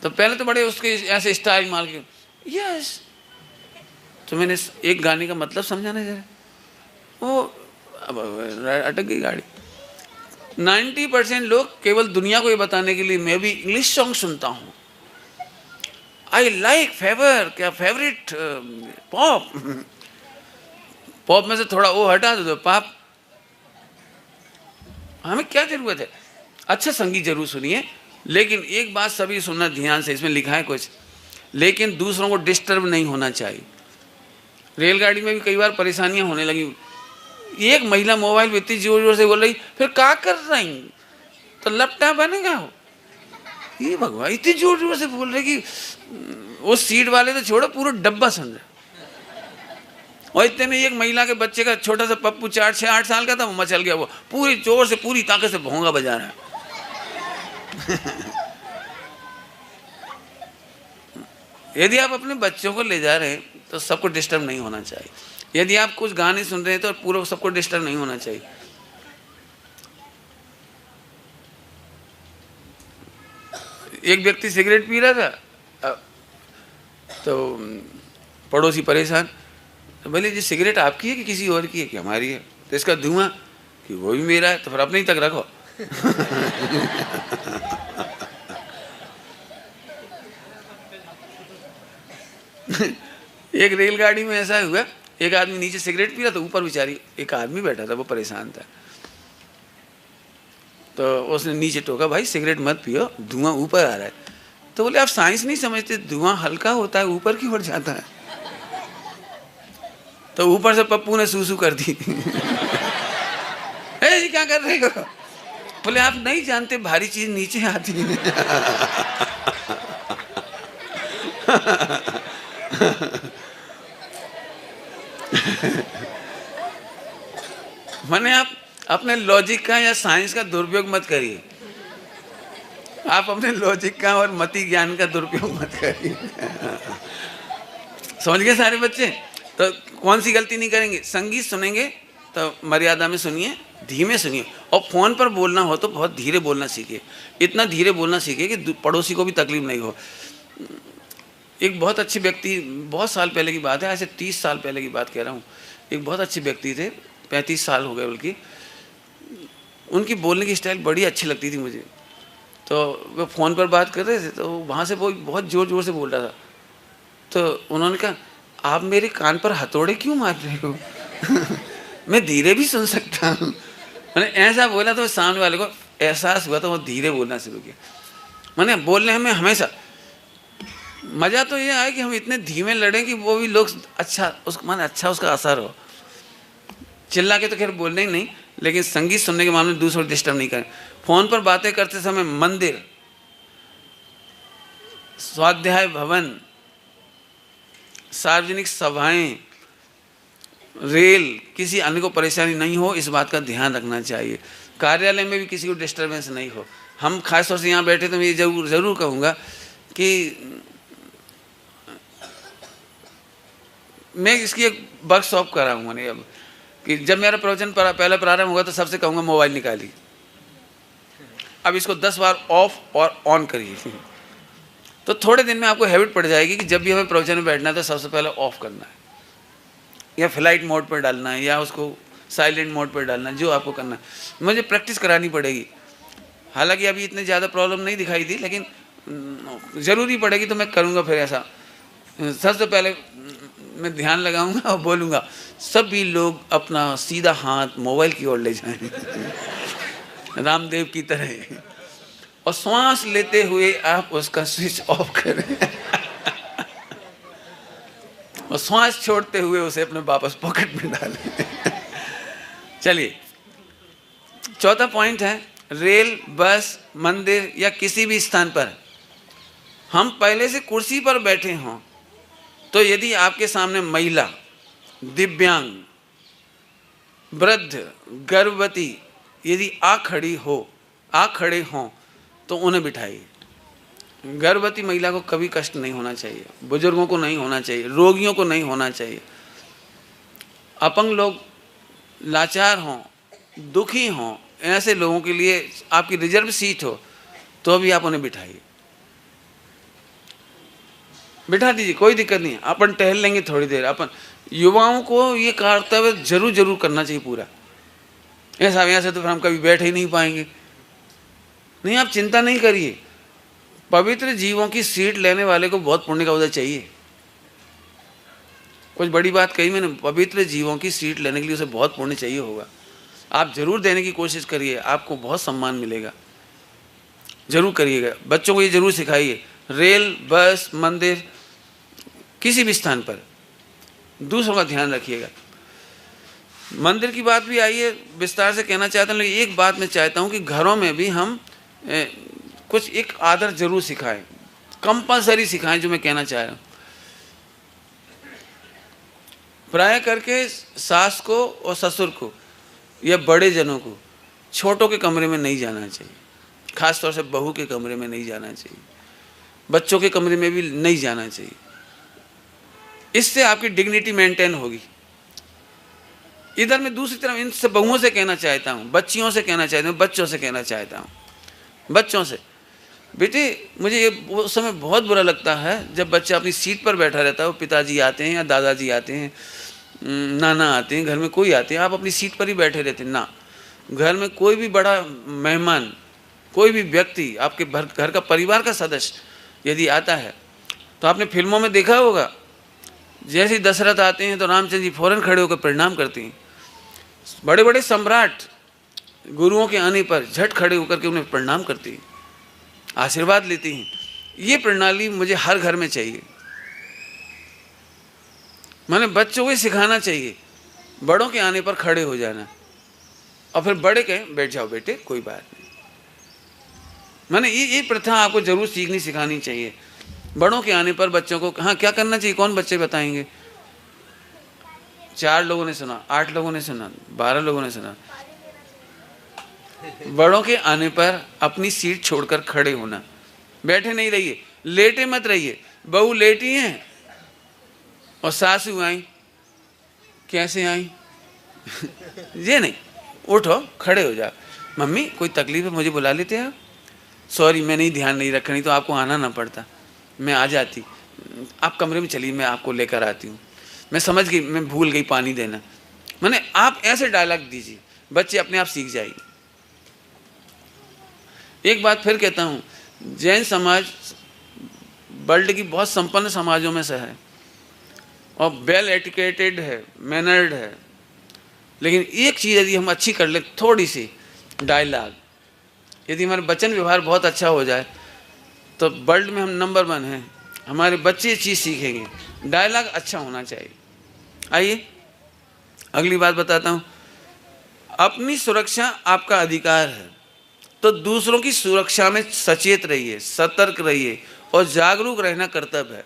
तो पहले तो बड़े उसके ऐसे स्टाइल मार के यस, तो मैंने एक गाने का मतलब समझाना जरा, वो अब अटक गई गाड़ी। 90% लोग केवल दुनिया को ये बताने के लिए मैं भी इंग्लिश सॉन्ग सुनता हूँ, I like favourite pop. Pop में से थोड़ा वो हटा दो पाप, हमें क्या जरूरत है? अच्छा संगीत जरूर सुनिए, लेकिन एक बात सभी सुनना ध्यान से, इसमें लिखा है कुछ, लेकिन दूसरों को डिस्टर्ब नहीं होना चाहिए। रेलगाड़ी में भी कई बार परेशानियां होने लगी। एक महिला मोबाइल में इतनी जोर जोर से बोल रही, फिर क्या कर रही तो लपटा बनेगा हो, ये भगवान इतनी जोर जोर से बोल रहे कि वो सीट वाले तो छोड़ो पूरा डब्बा समझा। और इतने में एक महिला के बच्चे का छोटा सा पप्पू 4-6-8 साल का था, वो मचल गया, वो पूरी जोर से पूरी ताकत से भोंगा बजा रहा है। यदि आप अपने बच्चों को ले जा रहे हैं तो सबको डिस्टर्ब नहीं होना चाहिए। यदि आप कुछ गाने सुन रहे हैं तो पूरा सबको डिस्टर्ब नहीं होना चाहिए। एक व्यक्ति सिगरेट पी रहा था तो पड़ोसी परेशान, तो बोले जी सिगरेट आपकी है कि किसी और की है? कि हमारी है। तो इसका धुआं कि वो भी मेरा है, तो फिर अपने ही तक रखो। एक रेलगाड़ी में ऐसा हुआ, एक आदमी नीचे सिगरेट पी रहा था, ऊपर बेचारी एक आदमी बैठा था, वो परेशान था, तो उसने नीचे टोका, भाई सिगरेट मत पियो, धुआं ऊपर आ रहा है। तो बोले आप साइंस नहीं समझते, धुआं हल्का होता है ऊपर की ओर जाता है। तो ऊपर से पप्पू ने सूसू कर दी। जी क्या कर रहे हो? बोले आप नहीं जानते भारी चीज नीचे आती है। माने आप अपने लॉजिक का या साइंस का दुरुपयोग मत करिए, आप अपने लॉजिक का और मति ज्ञान का दुरुपयोग मत करिए। समझ गए सारे बच्चे? तो कौन सी गलती नहीं करेंगे? संगीत सुनेंगे तो मर्यादा में सुनिए, धीमे सुनिए, और फ़ोन पर बोलना हो तो बहुत धीरे बोलना सीखिए। इतना धीरे बोलना सीखिए कि पड़ोसी को भी तकलीफ नहीं हो। एक बहुत अच्छे व्यक्ति, बहुत साल पहले की बात है, ऐसे 30 साल पहले की बात कह रहा हूँ, एक बहुत अच्छे व्यक्ति थे, 35 साल हो गए बल्कि, उनकी बोलने की स्टाइल बड़ी अच्छी लगती थी मुझे। तो वो फ़ोन पर बात कर रहे थे, तो वहाँ से वो बहुत ज़ोर ज़ोर से बोल रहा था। तो उन्होंने कहा आप मेरे कान पर हथौड़े क्यों मार रहे हो? मैं धीरे भी सुन सकता हूँ। मैंने ऐसा बोला तो सामने वाले को एहसास हुआ, तो वो धीरे बोलना शुरू किया। मैंने बोलने में हमेशा मज़ा तो ये आया कि हम इतने धीमे लड़ें कि वो भी लोग अच्छा उसका असर हो। चिल्ला के तो खैर बोलने ही नहीं, लेकिन संगीत सुनने के मामले में दूसरों को डिस्टर्ब नहीं करें। फ़ोन पर बातें करते समय मंदिर, स्वाध्याय भवन, सार्वजनिक सभाएं, रेल, किसी अन्य को परेशानी नहीं हो, इस बात का ध्यान रखना चाहिए। कार्यालय में भी किसी को डिस्टर्बेंस नहीं हो। हम खास तौर से यहाँ बैठे तो मैं ये ज़रूर कहूँगा कि मैं इसकी एक वर्कशॉप करा हूँ मैंने अब, कि जब मेरा प्रवचन पहला प्रारंभ होगा तो सबसे कहूँगा मोबाइल निकालिए, अब इसको 10 बार ऑफ और ऑन करिए। तो थोड़े दिन में आपको हैबिट पड़ जाएगी कि जब भी हमें प्रवचन में बैठना है तो सबसे पहले ऑफ करना है, या फ्लाइट मोड पर डालना है, या उसको साइलेंट मोड पर डालना, जो आपको करना है। मुझे प्रैक्टिस करानी पड़ेगी। हालांकि अभी इतनी ज़्यादा प्रॉब्लम नहीं दिखाई दी, लेकिन ज़रूरी पड़ेगी तो मैं करूँगा फिर ऐसा। सबसे पहले मैं ध्यान लगाऊंगा और बोलूँगा सभी लोग अपना सीधा हाथ मोबाइल की ओर ले जाएं रामदेव की तरह, और श्वास लेते हुए आप उसका स्विच ऑफ करें और श्वास छोड़ते हुए उसे अपने वापस पॉकेट में डालें। चलिए, चौथा पॉइंट है, रेल, बस, मंदिर या किसी भी स्थान पर हम पहले से कुर्सी पर बैठे हों तो यदि आपके सामने महिला, दिव्यांग, वृद्ध, गर्भवती यदि आ खड़े हों तो उन्हें बिठाइए। गर्भवती महिला को कभी कष्ट नहीं होना चाहिए, बुजुर्गों को नहीं होना चाहिए, रोगियों को नहीं होना चाहिए। अपंग लोग लाचार हों, दुखी हों, ऐसे लोगों के लिए आपकी रिजर्व सीट हो तो भी आप उन्हें बिठाइए, बिठा दीजिए, कोई दिक्कत नहीं है। अपन टहल लेंगे थोड़ी देर। अपन युवाओं को ये कर्तव्य जरूर करना चाहिए पूरा। ऐसा यहाँ से तो फिर हम कभी बैठ ही नहीं पाएंगे। नहीं, आप चिंता नहीं करिए, पवित्र जीवों की सीट लेने वाले को बहुत पुण्य का उदय चाहिए। कुछ बड़ी बात कही मैंने, पवित्र जीवों की सीट लेने के लिए उसे बहुत पुण्य चाहिए होगा। आप जरूर देने की कोशिश करिए, आपको बहुत सम्मान मिलेगा, जरूर करिएगा। बच्चों को ये जरूर सिखाइए, रेल, बस, मंदिर, किसी भी स्थान पर दूसरों का ध्यान रखिएगा। मंदिर की बात भी आई है, विस्तार से कहना चाहता हूँ, लेकिन एक बात मैं चाहता हूँ कि घरों में भी हम कुछ एक आदर जरूर सिखाएं, कंपलसरी सिखाएं, जो मैं कहना चाह रहा हूँ। प्राय करके सास को और ससुर को या बड़े जनों को छोटों के कमरे में नहीं जाना चाहिए, खासतौर से बहू के कमरे में नहीं जाना चाहिए, बच्चों के कमरे में भी नहीं जाना चाहिए। इससे आपकी डिग्निटी मेंटेन होगी। इधर मैं दूसरी तरफ इनसे बहुओं से कहना चाहता हूँ, बच्चियों से कहना चाहता हूँ, बच्चों से कहना चाहता हूँ, बच्चों से, बेटे मुझे ये वो समय बहुत बुरा लगता है जब बच्चा अपनी सीट पर बैठा रहता है, वो पिताजी आते हैं या दादाजी आते हैं, नाना आते हैं, घर में कोई आते हैं, आप अपनी सीट पर ही बैठे रहते हैं ना। घर में कोई भी बड़ा मेहमान, कोई भी व्यक्ति, आपके घर का परिवार का सदस्य यदि आता है तो आपने फिल्मों में देखा होगा, जैसे ही दशरथ आते हैं तो रामचंद्र जी फौरन खड़े होकर प्रणाम करते हैं। बड़े बड़े सम्राट गुरुओं के आने पर झट खड़े होकर के उन्हें प्रणाम करते हैं, आशीर्वाद लेते हैं। ये प्रणाली मुझे हर घर में चाहिए। मैंने बच्चों को सिखाना चाहिए, बड़ों के आने पर खड़े हो जाना, और फिर बड़े कहें बैठ जाओ बेटे, कोई बात नहीं। मैंने ये प्रथा आपको जरूर सीखनी सिखानी चाहिए। बड़ों के आने पर बच्चों को हाँ क्या करना चाहिए, कौन बच्चे बताएंगे? 4 लोगों ने सुना, 8 लोगों ने सुना, 12 लोगों ने सुना। बड़ों के आने पर अपनी सीट छोड़कर खड़े होना, बैठे नहीं रहिए, लेटे मत रहिए। बहू लेटी हैं और सासू आई, कैसे आई ये नहीं, उठो खड़े हो जाओ। मम्मी कोई तकलीफ है, मुझे बुला लेते हैं? सॉरी मैं नहीं, ध्यान नहीं रखा, नहीं तो आपको आना ना पड़ता, मैं आ जाती। आप कमरे में चलिए, मैं आपको लेकर आती हूँ, मैं समझ गई, मैं भूल गई पानी देना। मैंने आप ऐसे डायलॉग दीजिए, बच्चे अपने आप सीख जाएगी। एक बात फिर कहता हूँ, जैन समाज वर्ल्ड की बहुत संपन्न समाजों में से है और वेल एटिकेटेड है, मैनर्ड है, लेकिन एक चीज़ यदि हम अच्छी कर ले, थोड़ी सी डायलॉग, यदि हमारे वचन व्यवहार बहुत अच्छा हो जाए तो वर्ल्ड में हम नंबर 1 हैं। हमारे बच्चे ये चीज़ सीखेंगे, डायलॉग अच्छा होना चाहिए। आइए अगली बात बताता हूँ। अपनी सुरक्षा आपका अधिकार है, तो दूसरों की सुरक्षा में सचेत रहिए, सतर्क रहिए और जागरूक रहना कर्तव्य है।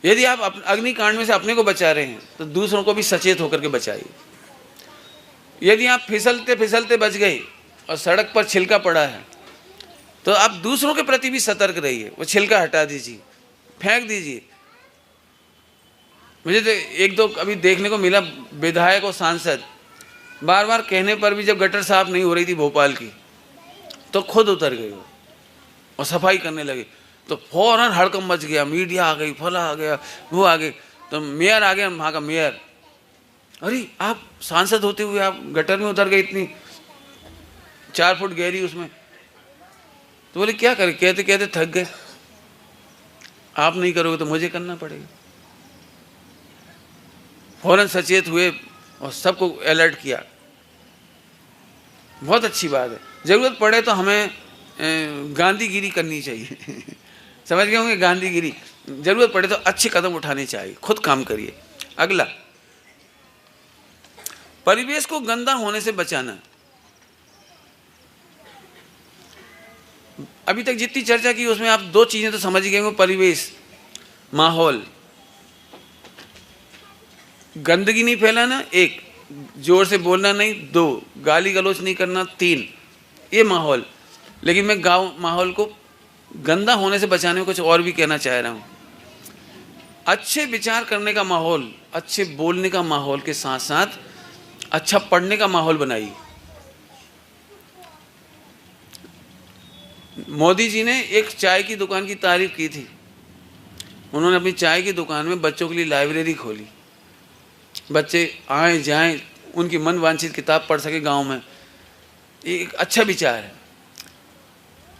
यदि आप अग्निकांड में से अपने को बचा रहे हैं तो दूसरों को भी सचेत होकर के बचाइए। यदि आप फिसलते फिसलते बच गए और सड़क पर छिलका पड़ा है तो आप दूसरों के प्रति भी सतर्क रहिए, वो छिलका हटा दीजिए, फेंक दीजिए। मुझे तो 1-2 अभी देखने को मिला, विधायक और सांसद बार बार कहने पर भी जब गटर साफ नहीं हो रही थी भोपाल की तो खुद उतर गए और सफाई करने लगे, तो फौरन हड़कंप मच गया, मीडिया आ गई, फला आ गया, वो आ गए, तो मेयर आ गया, वहाँ का मेयर अरे आप सांसद होते हुए आप गटर में उतर गए, इतनी 4 फुट गहरी उसमें। तो बोले क्या करें, कहते कहते थक गए। आप नहीं करोगे तो मुझे करना पड़ेगा। फौरन सचेत हुए और सबको अलर्ट किया। बहुत अच्छी बात है। जरूरत पड़े तो हमें गांधीगिरी करनी चाहिए समझ गए होंगे, गांधीगिरी। जरूरत पड़े तो अच्छे कदम उठाने चाहिए, खुद काम करिए। अगला, परिवेश को गंदा होने से बचाना। अभी तक जितनी चर्चा की उसमें आप 2 चीजें तो समझ गए होंगे, परिवेश, माहौल। गंदगी नहीं फैलाना, 1, जोर से बोलना नहीं, 2, गाली गलौज नहीं करना, 3, ये माहौल। लेकिन मैं गाँव माहौल को गंदा होने से बचाने में कुछ और भी कहना चाह रहा हूँ। अच्छे विचार करने का माहौल, अच्छे बोलने का माहौल के साथ साथ अच्छा पढ़ने का माहौल बनाइए। मोदी जी ने एक चाय की दुकान की तारीफ की थी। उन्होंने अपनी चाय की दुकान में बच्चों के लिए लाइब्रेरी खोली। बच्चे आए जाएं, उनकी मन वांछित किताब पढ़ सके गांव में। ये एक अच्छा विचार है।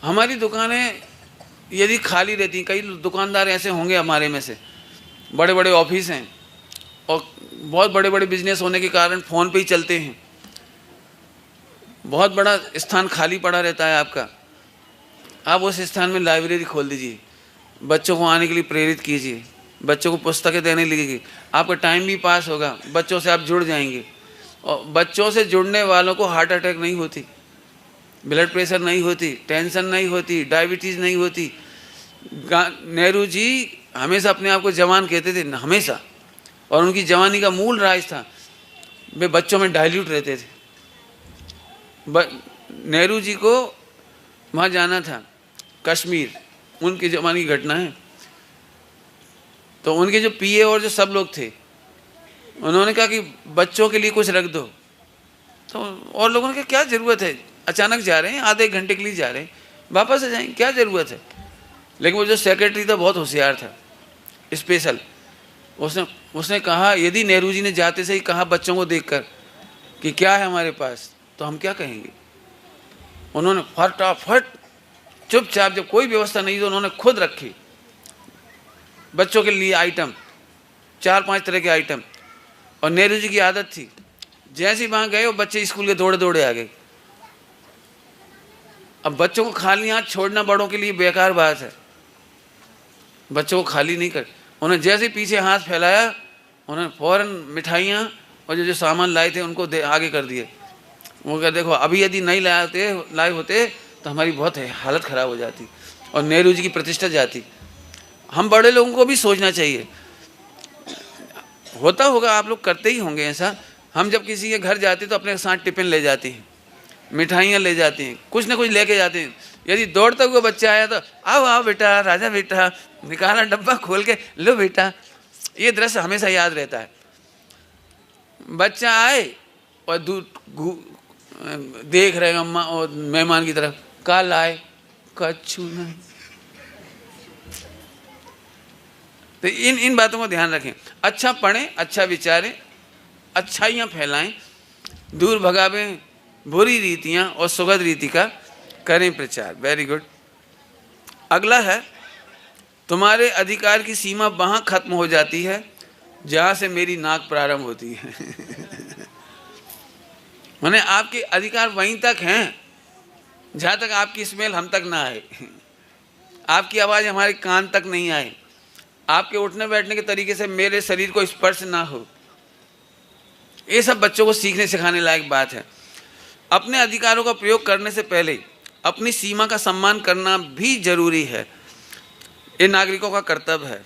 हमारी दुकानें यदि खाली रहती, कई दुकानदार ऐसे होंगे हमारे में से, बड़े बड़े ऑफिस हैं और बहुत बड़े बड़े बिजनेस होने के कारण फ़ोन पे ही चलते हैं, बहुत बड़ा स्थान खाली पड़ा रहता है आपका। आप उस स्थान में लाइब्रेरी खोल दीजिए, बच्चों को आने के लिए प्रेरित कीजिए, बच्चों को पुस्तकें देने लगेगी, आपका टाइम भी पास होगा, बच्चों से आप जुड़ जाएंगे। और बच्चों से जुड़ने वालों को हार्ट अटैक नहीं होती, ब्लड प्रेशर नहीं होती, टेंशन नहीं होती, डायबिटीज़ नहीं होती। नेहरू जी हमेशा अपने आप को जवान कहते थे, हमेशा, और उनकी जवानी का मूल राज था वे बच्चों में डाइल्यूट रहते थे। नेहरू जी को वहाँ जाना था, कश्मीर, उनके ज़माने की घटना है। तो उनके जो पीए और जो सब लोग थे, उन्होंने कहा कि बच्चों के लिए कुछ रख दो। तो और लोगों ने कहा क्या ज़रूरत है, अचानक जा रहे हैं, आधे घंटे के लिए जा रहे हैं, वापस आ जाएंगे, क्या ज़रूरत है। लेकिन वो जो सेक्रेटरी था बहुत होशियार था, स्पेशल। उसने कहा यदि नेहरू जी ने जाते से ही कहा बच्चों को देखकर कि क्या है हमारे पास, तो हम क्या कहेंगे। उन्होंने फटाफट चुपचाप, जब कोई व्यवस्था नहीं तो उन्होंने खुद रखी बच्चों के लिए आइटम, 4-5 तरह के आइटम। और नेहरू जी की आदत थी, जैसे ही वहाँ गए वो बच्चे स्कूल के दौड़े दौड़े आ गए। अब बच्चों को खाली हाथ छोड़ना बड़ों के लिए बेकार बात है, बच्चों को खाली नहीं कर। उन्होंने जैसे ही पीछे हाथ फैलाया, उन्होंने फ़ौरन मिठाइयाँ और जो सामान लाए थे उनको आगे कर दिए। वो कहा देखो अभी यदि नहीं लाए होते तो हमारी बहुत हालत ख़राब हो जाती और नेहरू जी की प्रतिष्ठा जाती। हम बड़े लोगों को भी सोचना चाहिए, होता होगा, आप लोग करते ही होंगे ऐसा। हम जब किसी के घर जाते तो अपने साथ टिफ़िन ले जाते हैं, मिठाइयाँ ले जाते हैं, कुछ ना कुछ लेके जाते हैं। यदि दौड़ता हुआ बच्चा आया तो आओ आओ बेटा, राजा बेटा, निकाला डब्बा खोल के, लो बेटा। ये दृश्य हमेशा याद रहता है। बच्चा आए और देख रहे अम्मा और मेहमान की तरफ, कल आए कच्छू नहीं। तो इन बातों को ध्यान रखें। अच्छा पढ़ें, अच्छा विचारें, अच्छाइयाँ फैलाएं, दूर भगावें बुरी रीतियाँ और सुगध रीति का करें प्रचार। Very good. अगला है, तुम्हारे अधिकार की सीमा वहाँ खत्म हो जाती है जहाँ से मेरी नाक प्रारंभ होती है माने आपके अधिकार वहीं तक हैं जहाँ तक आपकी स्मेल हम तक ना आए, आपकी आवाज़ हमारे कान तक नहीं आए, आपके उठने बैठने के तरीके से मेरे शरीर को स्पर्श ना हो। ये सब बच्चों को सीखने सिखाने लायक बात है। अपने अधिकारों का प्रयोग करने से पहले अपनी सीमा का सम्मान करना भी जरूरी है, ये नागरिकों का कर्तव्य है।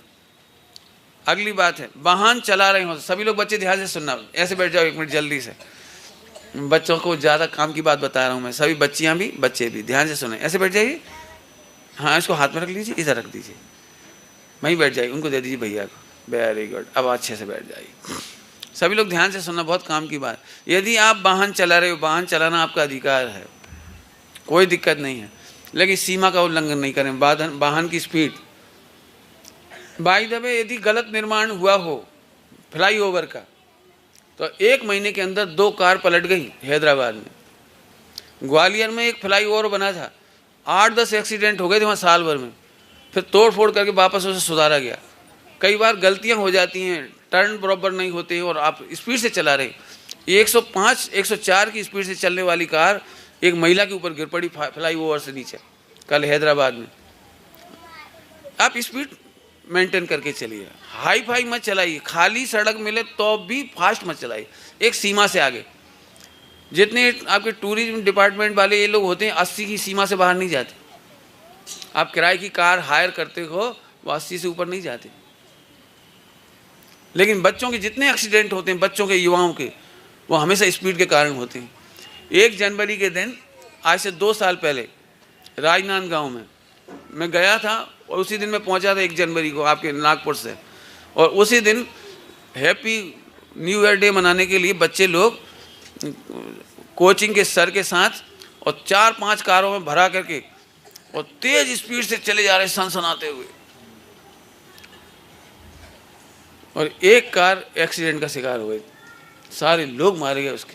अगली बात है, वाहन चला रहे हो सभी लोग, बच्चे ध्यान से सुनना, ऐसे बैठ जाओ 1 मिनट जल्दी से, बच्चों को ज़्यादा काम की बात बता रहा हूँ मैं, सभी बच्चियाँ भी बच्चे भी ध्यान से सुने, ऐसे बैठ जाइए। हाँ, इसको हाथ में रख लीजिए, इधर रख दीजिए, वहीं बैठ जाइए, उनको दे दीजिए भैया को। वेरी गुड, अब अच्छे से बैठ जाइए। सभी लोग ध्यान से सुनना, बहुत काम की बात। यदि आप वाहन चला रहे हो, वाहन चलाना आपका अधिकार है, कोई दिक्कत नहीं है, लेकिन सीमा का उल्लंघन नहीं करें। वाहन की स्पीड, बाय द वे, यदि गलत निर्माण हुआ हो फ्लाईओवर का, तो 1 महीने के अंदर 2 कार पलट गई हैदराबाद में। ग्वालियर में एक फ्लाईओवर बना था, 8-10 एक्सीडेंट हो गए थे वहाँ साल भर में, फिर तोड़ फोड़ करके वापस उसे सुधारा गया। कई बार गलतियाँ हो जाती हैं, टर्न बराबर नहीं होते और आप स्पीड से चला रहे, 105-104 की स्पीड से चलने वाली कार एक महिला के ऊपर गिर पड़ी फ्लाईओवर से नीचे कल हैदराबाद में। आप स्पीड मेंटेन करके चलिए, हाई फाई मत चलाइए, खाली सड़क मिले तो भी फास्ट मत चलाइए, एक सीमा से आगे। जितने आपके टूरिज्म डिपार्टमेंट वाले ये लोग होते हैं 80 की सीमा से बाहर नहीं जाते। आप किराए की कार हायर करते हो वो 80 से ऊपर नहीं जाते। लेकिन बच्चों के जितने एक्सीडेंट होते हैं, बच्चों के, युवाओं के, वो हमेशा स्पीड के कारण होते हैं। 1 जनवरी के दिन, आज से 2 साल पहले, राजनांदगांव में मैं गया था और उसी दिन मैं पहुंचा था 1 जनवरी को आपके नागपुर से। और उसी दिन हैप्पी न्यू ईयर डे मनाने के लिए बच्चे लोग कोचिंग के सर के साथ और 4-5 कारों में भरा करके और तेज स्पीड से चले जा रहे सनसनाते हुए, और एक कार एक्सीडेंट का शिकार हो गई, सारे लोग मारे गए उसके।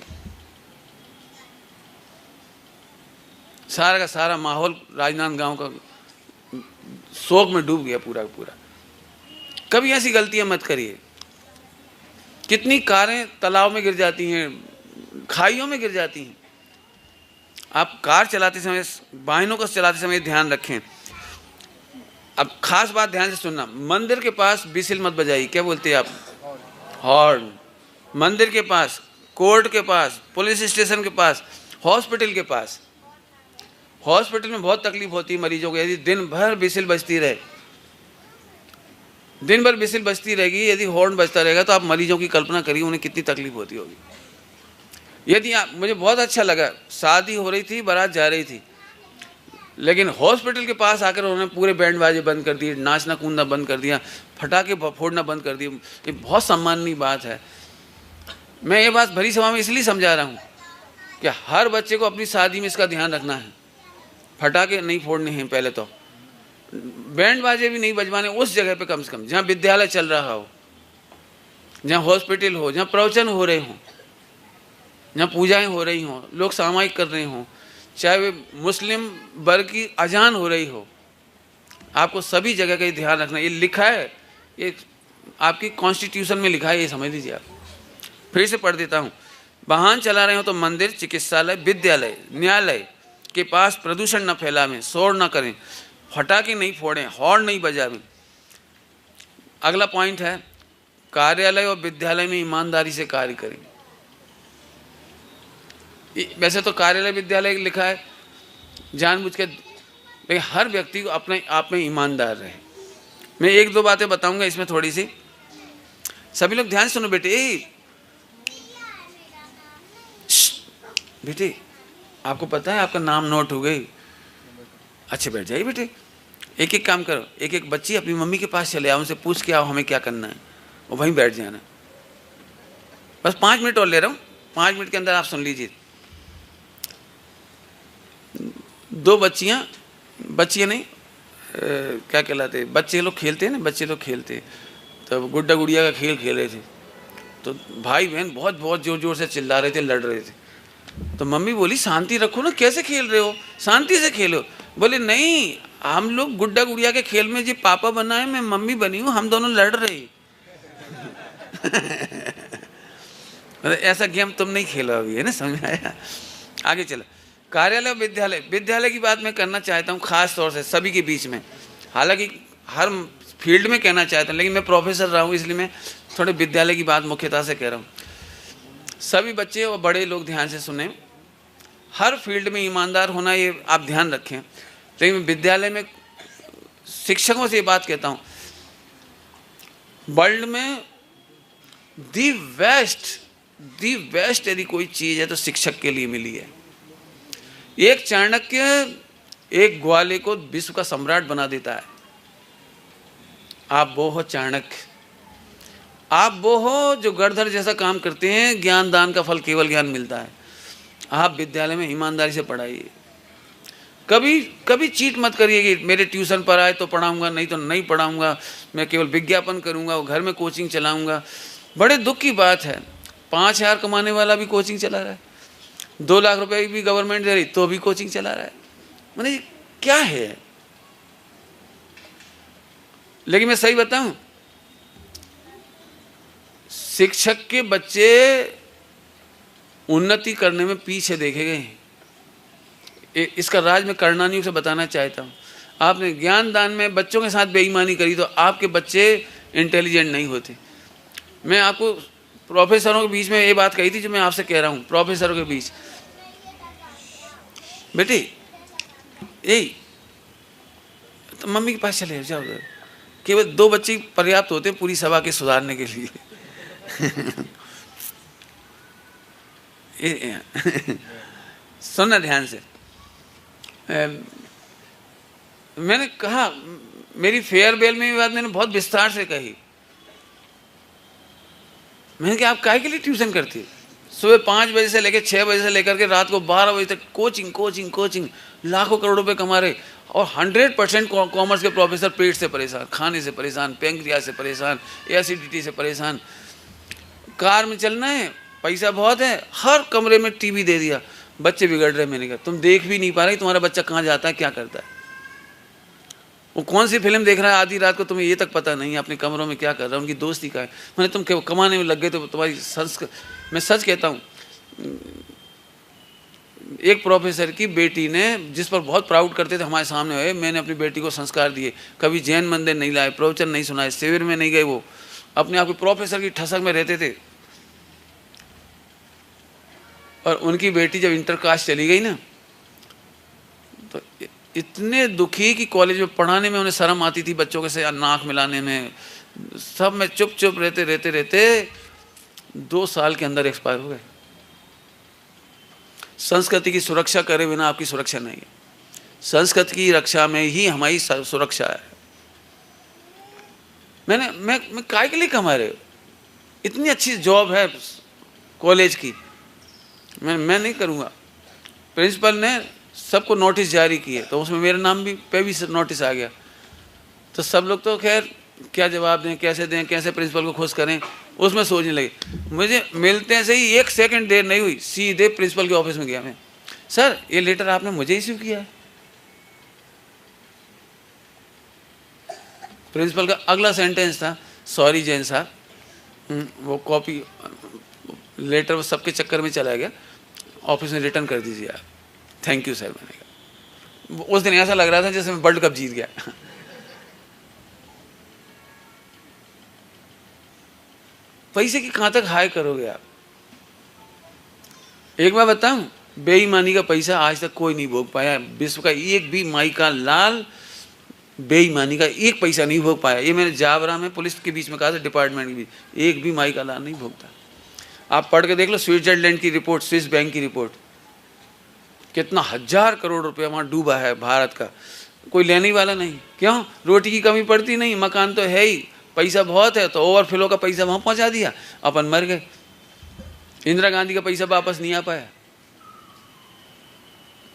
सारा का सारा माहौल राजनांदगांव का शोक में डूब गया पूरा का पूरा। कभी ऐसी गलतियां मत करिए। कितनी कारें तालाब में गिर जाती हैं, खाइयों में गिर जाती हैं। आप कार चलाते समय, वाहनों को चलाते समय ध्यान रखें। अब खास बात ध्यान से सुनना, मंदिर के पास बिसिल मत बजाइए। क्या बोलते हैं आप? हॉर्न। मंदिर के पास, कोर्ट के पास, पुलिस स्टेशन के पास, हॉस्पिटल के पास। हॉस्पिटल में बहुत तकलीफ होती है मरीजों को, यदि दिन भर बिसिल बजती रहे, दिन भर बिसिल बजती रहेगी, यदि हॉर्न बजता रहेगा तो आप मरीजों की कल्पना करिए उन्हें कितनी तकलीफ होती होगी। यदि आप, मुझे बहुत अच्छा लगा, शादी हो रही थी, बारात जा रही थी, लेकिन हॉस्पिटल के पास आकर उन्होंने पूरे बैंड बाजे बंद कर दिए, नाचना कूदना बंद कर दिया, फटाके फोड़ना बंद कर दिए। ये बहुत सम्माननीय बात है। मैं ये बात भरी सभा में इसलिए समझा रहा हूँ कि हर बच्चे को अपनी शादी में इसका ध्यान रखना है। फटाके नहीं फोड़ने हैं, पहले तो बैंड बाजे भी नहीं बजवाने उस जगह पे, कम से कम जहाँ विद्यालय चल रहा हो, जहाँ हॉस्पिटल हो, जहाँ प्रवचन हो रहे हों, जहाँ पूजाएं हो रही हों, लोग सामायिक कर रहे हों, चाहे वे मुस्लिम वर्ग की अजान हो रही हो, आपको सभी जगह का ध्यान रखना। ये लिखा है, ये आपकी कॉन्स्टिट्यूशन में लिखा है, ये समझ लीजिए आप। फिर से पढ़ देता हूँ। वाहन चला रहे हो तो मंदिर, चिकित्सालय, विद्यालय, न्यायालय के पास प्रदूषण न फैलावें, शोर न करें, फटाके नहीं फोड़ें, हॉर्न नहीं बजावें। अगला पॉइंट है, कार्यालय और विद्यालय में ईमानदारी से कार्य करें। वैसे तो कार्यालय विद्यालय लिखा है जानबूझ के, लेकिन हर व्यक्ति को अपने आप में ईमानदार रहे। मैं 1-2 बातें बताऊंगा इसमें थोड़ी सी, सभी लोग ध्यान सुनो बेटे। बेटे आपको पता है आपका नाम नोट हो गई, अच्छे बैठ जाइए बेटे। एक एक काम करो, एक एक बच्ची अपनी मम्मी के पास चले आओ, उनसे पूछ के आओ हमें क्या करना है, और वहीं बैठ जाना। बस 5 मिनट और ले रहा हूँ, 5 मिनट के अंदर आप सुन लीजिए। 2 बच्चियाँ नहीं क्या कहलाते, बच्चे लोग खेलते हैं ना, बच्चे लोग खेलते, तो गुड्डा गुड़िया का खेल खेल रहे थे, तो भाई बहन बहुत बहुत जोर जोर से चिल्ला रहे थे, लड़ रहे थे। तो मम्मी बोली शांति रखो ना, कैसे खेल रहे हो, शांति से खेलो। बोले नहीं, हम लोग गुड्डा गुड़िया के खेल में जी पापा बना है, मैं मम्मी बनी हूँ, हम दोनों लड़ रहे। ऐसा गेम तुम नहीं खेलो अभी, है ना, समझ आया? आगे चलो। कार्यालय, विद्यालय, विद्यालय की बात मैं करना चाहता हूँ खास तौर से सभी के बीच में, हालांकि हर फील्ड में कहना चाहता हूँ, लेकिन मैं प्रोफेसर रहा हूँ इसलिए मैं थोड़े विद्यालय की बात मुख्यतः से कह रहा हूँ। सभी बच्चे और बड़े लोग ध्यान से सुने, हर फील्ड में ईमानदार होना ये आप ध्यान रखें। लेकिन मैं विद्यालय में शिक्षकों से ये बात कहता हूँ, वर्ल्ड में दी बेस्ट यदि कोई चीज़ है तो शिक्षक के लिए मिली है। एक चाणक्य एक ग्वाले को विश्व का सम्राट बना देता है। आप वो हो चाणक्य, आप वो हो जो गढ़धर जैसा काम करते हैं, ज्ञान दान का फल केवल ज्ञान मिलता है। आप विद्यालय में ईमानदारी से पढ़ाइए, कभी चीट मत करिए कि मेरे ट्यूशन पर आए तो पढ़ाऊंगा, नहीं तो नहीं पढ़ाऊंगा, मैं केवल विज्ञापन करूंगा, घर में कोचिंग चलाऊंगा। बड़े दुख की बात है, 5,000 कमाने वाला भी कोचिंग चला रहा है, 2 लाख रुपए भी गवर्नमेंट दे रही तो भी कोचिंग चला रहा है। मैंने क्या है? लेकिन मैं सही बताऊं, शिक्षक के बच्चे उन्नति करने में पीछे देखे गए हैं। इसका राज मैं करनानियों से बताना चाहता हूँ। आपने ज्ञान दान में बच्चों के साथ बेईमानी करी तो आपके बच्चे इंटेलिजेंट नहीं होते। मैं आपको प्रोफेसरों के बीच में ये बात कही थी जो मैं आपसे कह रहा हूँ। प्रोफेसरों के बीच, बेटी यही तो मम्मी के पास चले जाओ, केवल 2 बच्चे पर्याप्त होते पूरी सभा के सुधारने के लिए। सुनना ध्यान से। मैंने कहा, मेरी फेयरवेल में भी बात मैंने बहुत विस्तार से कही। मैंने कहा आप काहे के लिए ट्यूशन करती है? सुबह 5 बजे से लेकर 6 बजे से लेकर के रात को 12 बजे तक कोचिंग कोचिंग कोचिंग, लाखों करोड़ों रुपए कमा रहे। और 100% कॉमर्स के प्रोफेसर पेट से परेशान, खाने से परेशान, पैंक्रियाज से परेशान, एसिडिटी से परेशान। कार में चलना है, पैसा बहुत है, हर कमरे में टीवी दे दिया, बच्चे बिगड़ रहे। मैंने कहा तुम देख भी नहीं पा रहे तुम्हारा बच्चा कहाँ जाता है, क्या करता है, वो कौन सी फिल्म देख रहा है आधी रात को, तुम्हें ये तक पता नहीं है अपने कमरों में क्या कर रहा है, उनकी दोस्ती का है। मैंने तुम कमाने में लग गए तो तुम्हारी मैं सच कहता हूँ, एक प्रोफेसर की बेटी ने, जिस पर बहुत प्राउड करते थे, हमारे सामने हुए। मैंने अपनी बेटी को संस्कार दिए, कभी जैन मंदिर नहीं लाए, प्रवचन नहीं सुनाए, शिविर में नहीं गए। वो अपने आप को प्रोफेसर की ठसक में रहते थे। और उनकी बेटी जब इंटरकास्ट चली गई ना, तो इतने दुखी कि कॉलेज में पढ़ाने में उन्हें शर्म आती थी, बच्चों के से नाक मिलाने में, सब में चुप चुप रहते रहते रहते 2 साल के अंदर एक्सपायर हो गए। संस्कृति की सुरक्षा करे बिना आपकी सुरक्षा नहीं है। संस्कृति की रक्षा में ही हमारी सुरक्षा है। मैं काय के लिए कमा रहे हो? इतनी अच्छी जॉब है कॉलेज की, मैं नहीं करूँगा। प्रिंसिपल ने सबको नोटिस जारी किए तो उसमें मेरा नाम भी पे भी नोटिस आ गया। तो सब लोग तो खैर क्या जवाब दें, कैसे प्रिंसिपल को खुश करें, उसमें सोचने लगे। मुझे मिलते से ही 1 सेकंड देर नहीं हुई, सीधे प्रिंसिपल के ऑफिस में गया मैं। सर ये लेटर आपने मुझे इश्यू किया है। प्रिंसिपल का अगला सेंटेंस था, सॉरी जैन साहब, वो कॉपी लेटर वो सबके चक्कर में चला गया, ऑफिस में रिटर्न कर दीजिए आप। Thank you sir. मैंने कहा उस दिन ऐसा लग रहा था जैसे मैं वर्ल्ड कप जीत गया। पैसे की कहां तक हाय करोगे आप? एक बार बताऊं, बेईमानी का पैसा आज तक कोई नहीं भोग पाया। विश्व का एक भी माई का लाल बेईमानी का 1 पैसा नहीं भोग पाया। ये मैंने जावरा में पुलिस के बीच में कहा था, डिपार्टमेंट के बीच, एक भी माई का लाल नहीं भोगता। आप पढ़ के देख लो स्विट्जरलैंड की रिपोर्ट, स्विस बैंक की रिपोर्ट, कितना 1000 करोड़ रुपया वहाँ डूबा है भारत का। कोई लेने वाला नहीं। क्यों? रोटी की कमी पड़ती नहीं, मकान तो है ही, पैसा बहुत है, तो ओवरफ्लो का पैसा वहाँ पहुँचा दिया, अपन मर गए। इंदिरा गांधी का पैसा वापस नहीं आ पाया,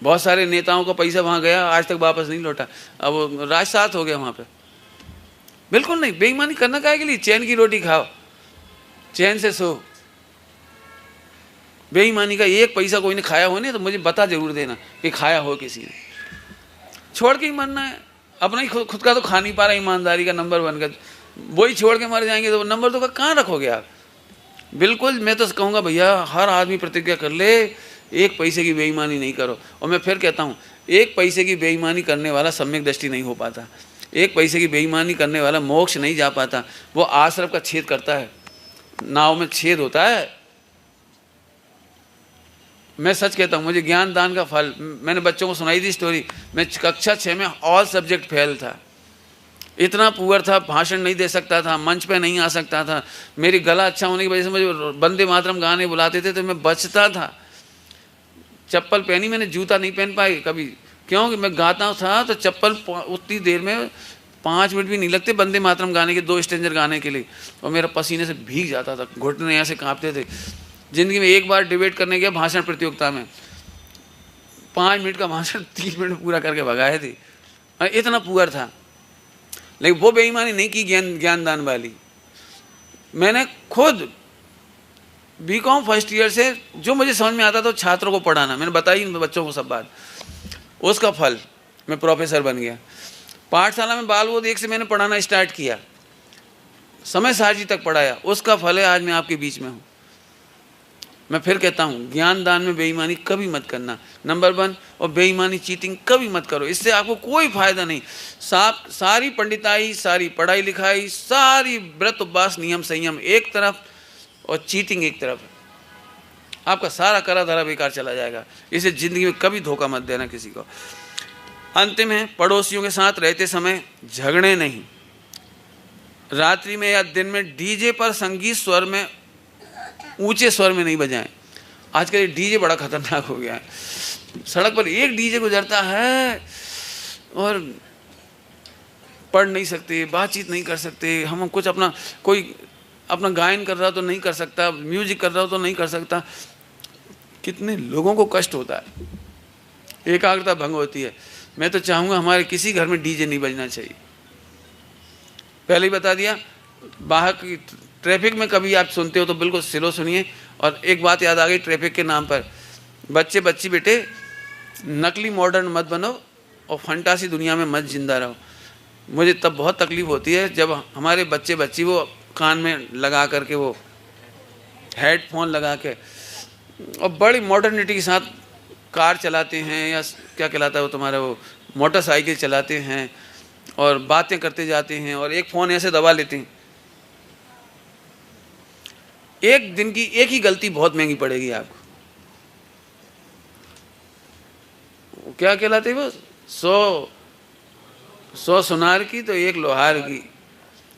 बहुत सारे नेताओं का पैसा वहाँ गया, आज तक वापस नहीं लौटा। अब राजसात हो गया वहाँ पे। बिल्कुल नहीं। बेईमानी करना काहे के लिए? चैन की रोटी खाओ, चैन से सो। बेईमानी का 1 पैसा कोई ने खाया हो नहीं तो मुझे बता जरूर देना कि खाया हो किसी ने। छोड़ के ही मरना है। अपना ही खुद का तो खा नहीं पा रहा, ईमानदारी का नंबर 1 का, वही छोड़ के मर जाएंगे तो नंबर 2 का कहाँ रखोगे आप? बिल्कुल। मैं तो कहूँगा भैया हर आदमी प्रतिज्ञा कर ले, 1 पैसे की बेईमानी नहीं करो। और मैं फिर कहता हूँ, 1 पैसे की बेईमानी करने वाला सम्यक दृष्टि नहीं हो पाता। 1 पैसे की बेईमानी करने वाला मोक्ष नहीं जा पाता। वो आश्रम का छेद करता है, नाव में छेद होता है। मैं सच कहता हूँ, मुझे ज्ञान दान का फल, मैंने बच्चों को सुनाई थी स्टोरी। मैं कक्षा 6 में ऑल सब्जेक्ट फेल था, इतना पुअर था, भाषण नहीं दे सकता था, मंच पे नहीं आ सकता था। मेरी गला अच्छा होने की वजह से मुझे वंदे मातरम गाने बुलाते थे तो मैं बचता था। चप्पल पहनी मैंने, जूता नहीं पहन पाई कभी, क्योंकि मैं गाता था तो चप्पल उतनी देर में 5 मिनट भी नहीं लगते वंदे मातरम गाने के, 2 स्टेंजर गाने के लिए, और मेरा पसीने से भीग जाता था, घुटने ऐसे काँपते थे। जिंदगी में 1 बार डिबेट करने गया भाषण प्रतियोगिता में, 5 मिनट का भाषण 30 मिनट में पूरा करके भगाए थे, इतना पुअर था। लेकिन वो बेईमानी नहीं की ज्ञान दान वाली। मैंने खुद बीकॉम फर्स्ट ईयर से जो मुझे समझ में आता था छात्रों को पढ़ाना, मैंने बताई बच्चों को सब बात, उसका फल मैं प्रोफेसर बन गया। पाठशाला में बाल बोध 1 से मैंने पढ़ाना स्टार्ट किया, समय सारजी तक पढ़ाया, उसका फल है आज मैं आपके बीच में हूँ। मैं फिर कहता हूँ, ज्ञान दान में बेईमानी कभी मत करना, नंबर 1। और बेईमानी चीटिंग कभी मत करो, इससे आपको कोई फायदा नहीं। सारी पंडिताई, सारी पढ़ाई लिखाई, सारी व्रत उपवास नियम संयम एक तरफ और चीटिंग एक तरफ, आपका सारा करा धरा बेकार चला जाएगा। इसे जिंदगी में कभी धोखा मत देना किसी को। अंतिम है, पड़ोसियों के साथ रहते समय झगड़े नहीं। रात्रि में या दिन में डीजे पर संगीत स्वर में, ऊंचे स्वर में नहीं बजाएं। आजकल ये डीजे बड़ा खतरनाक हो गया है। सड़क पर एक डीजे गुजरता है और पढ़ नहीं सकते, बातचीत नहीं कर सकते, हम कुछ अपना, कोई अपना गायन कर रहा हो तो नहीं कर सकता, म्यूजिक कर रहा हो तो नहीं कर सकता। कितने लोगों को कष्ट होता है, एकाग्रता भंग होती है। मैं तो चाहूँगा हमारे किसी घर में डीजे नहीं बजना चाहिए। पहले ही बता दिया, बाहर की ट्रैफिक में कभी आप सुनते हो तो बिल्कुल स्लो सुनिए। और एक बात याद आ गई ट्रैफिक के नाम पर, बच्चे बच्ची बेटे नकली मॉडर्न मत बनो और फंटासी दुनिया में मत जिंदा रहो। मुझे तब बहुत तकलीफ होती है जब हमारे बच्चे बच्ची वो कान में लगा करके, वो हेडफोन लगा के और बड़ी मॉडर्निटी के साथ कार चलाते हैं, या क्या कहलाता है वो तुम्हारा, वो मोटरसाइकिल चलाते हैं और बातें करते जाते हैं और एक फ़ोन ऐसे दबा लेते हैं। एक दिन की एक ही गलती बहुत महंगी पड़ेगी आपको। क्या कहलाते हैं वो, 100 सुनार की तो 1 लोहार की।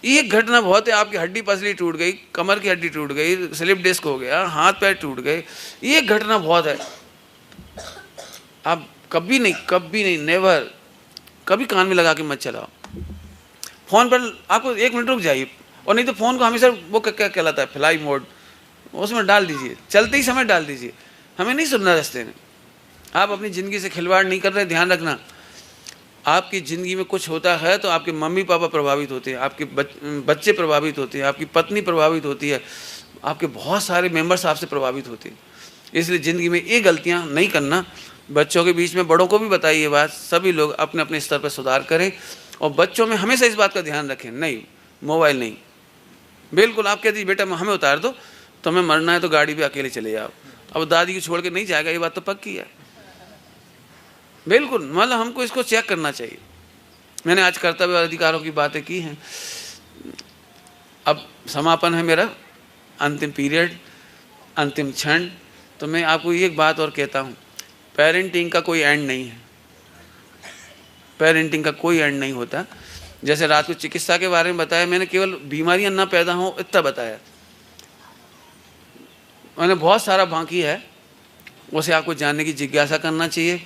एक घटना बहुत है, आपकी हड्डी पसली टूट गई, कमर की हड्डी टूट गई, स्लिप डिस्क हो गया, हाथ पैर टूट गए, एक घटना बहुत है। आप कभी नहीं, नेवर, कभी कान में लगा के मत चलाओ। फ़ोन पर आपको 1 मिनट रुक जाइए, और नहीं तो फ़ोन को हमेशा वो क्या कहलाता है, फ्लाई मोड, उसमें डाल दीजिए, चलते ही समय डाल दीजिए। हमें नहीं सुनना रास्ते में। आप अपनी ज़िंदगी से खिलवाड़ नहीं कर रहे, ध्यान रखना। आपकी ज़िंदगी में कुछ होता है तो आपके मम्मी पापा प्रभावित होते हैं, आपके बच्चे प्रभावित होते हैं, आपकी पत्नी प्रभावित होती है, आपके बहुत सारे मेंबर्स आपसे प्रभावित होते हैं। इसलिए ज़िंदगी में ये गलतियाँ नहीं करना। बच्चों के बीच में बड़ों को भी बताइए ये बात, सभी लोग अपने अपने स्तर पर सुधार करें। और बच्चों में हमेशा इस बात का ध्यान रखें, नहीं मोबाइल नहीं, बिल्कुल। आप कह दीजिए बेटा हमें उतार दो, तुम्हें मरना है तो गाड़ी पे अकेले चले जाओ, अब दादी को छोड़ के नहीं जाएगा, ये बात तो पक्की है। बिल्कुल, मतलब हमको इसको चेक करना चाहिए। मैंने आज कर्तव्य और अधिकारों की बातें की हैं। अब समापन है मेरा, अंतिम पीरियड, अंतिम क्षण। तो मैं आपको एक बात और कहता हूँ, पेरेंटिंग का कोई एंड नहीं है। पेरेंटिंग का कोई एंड नहीं होता। जैसे रात को चिकित्सा के बारे में बताया मैंने, केवल बीमारियां ना पैदा हों इतना बताया। मैंने बहुत सारा बाकी है, उसे आपको जानने की जिज्ञासा करना चाहिए।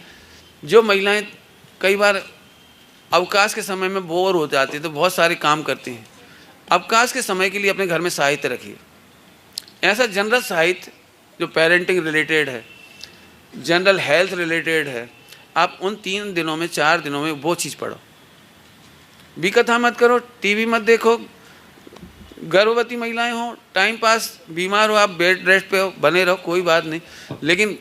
जो महिलाएं कई बार अवकाश के समय में बोर हो जाती है तो बहुत सारे काम करती हैं, अवकाश के समय के लिए अपने घर में साहित्य रखिए। ऐसा जनरल साहित्य जो पेरेंटिंग रिलेटेड है, जनरल हेल्थ रिलेटेड है, आप उन 3 दिनों में 4 दिनों में वो चीज़ पढ़ो। विकथा मत करो, टीवी मत देखो। गर्भवती महिलाएं हो, टाइम पास, बीमार हो, आप बेड रेस्ट पे हो, बने रहो, कोई बात नहीं, लेकिन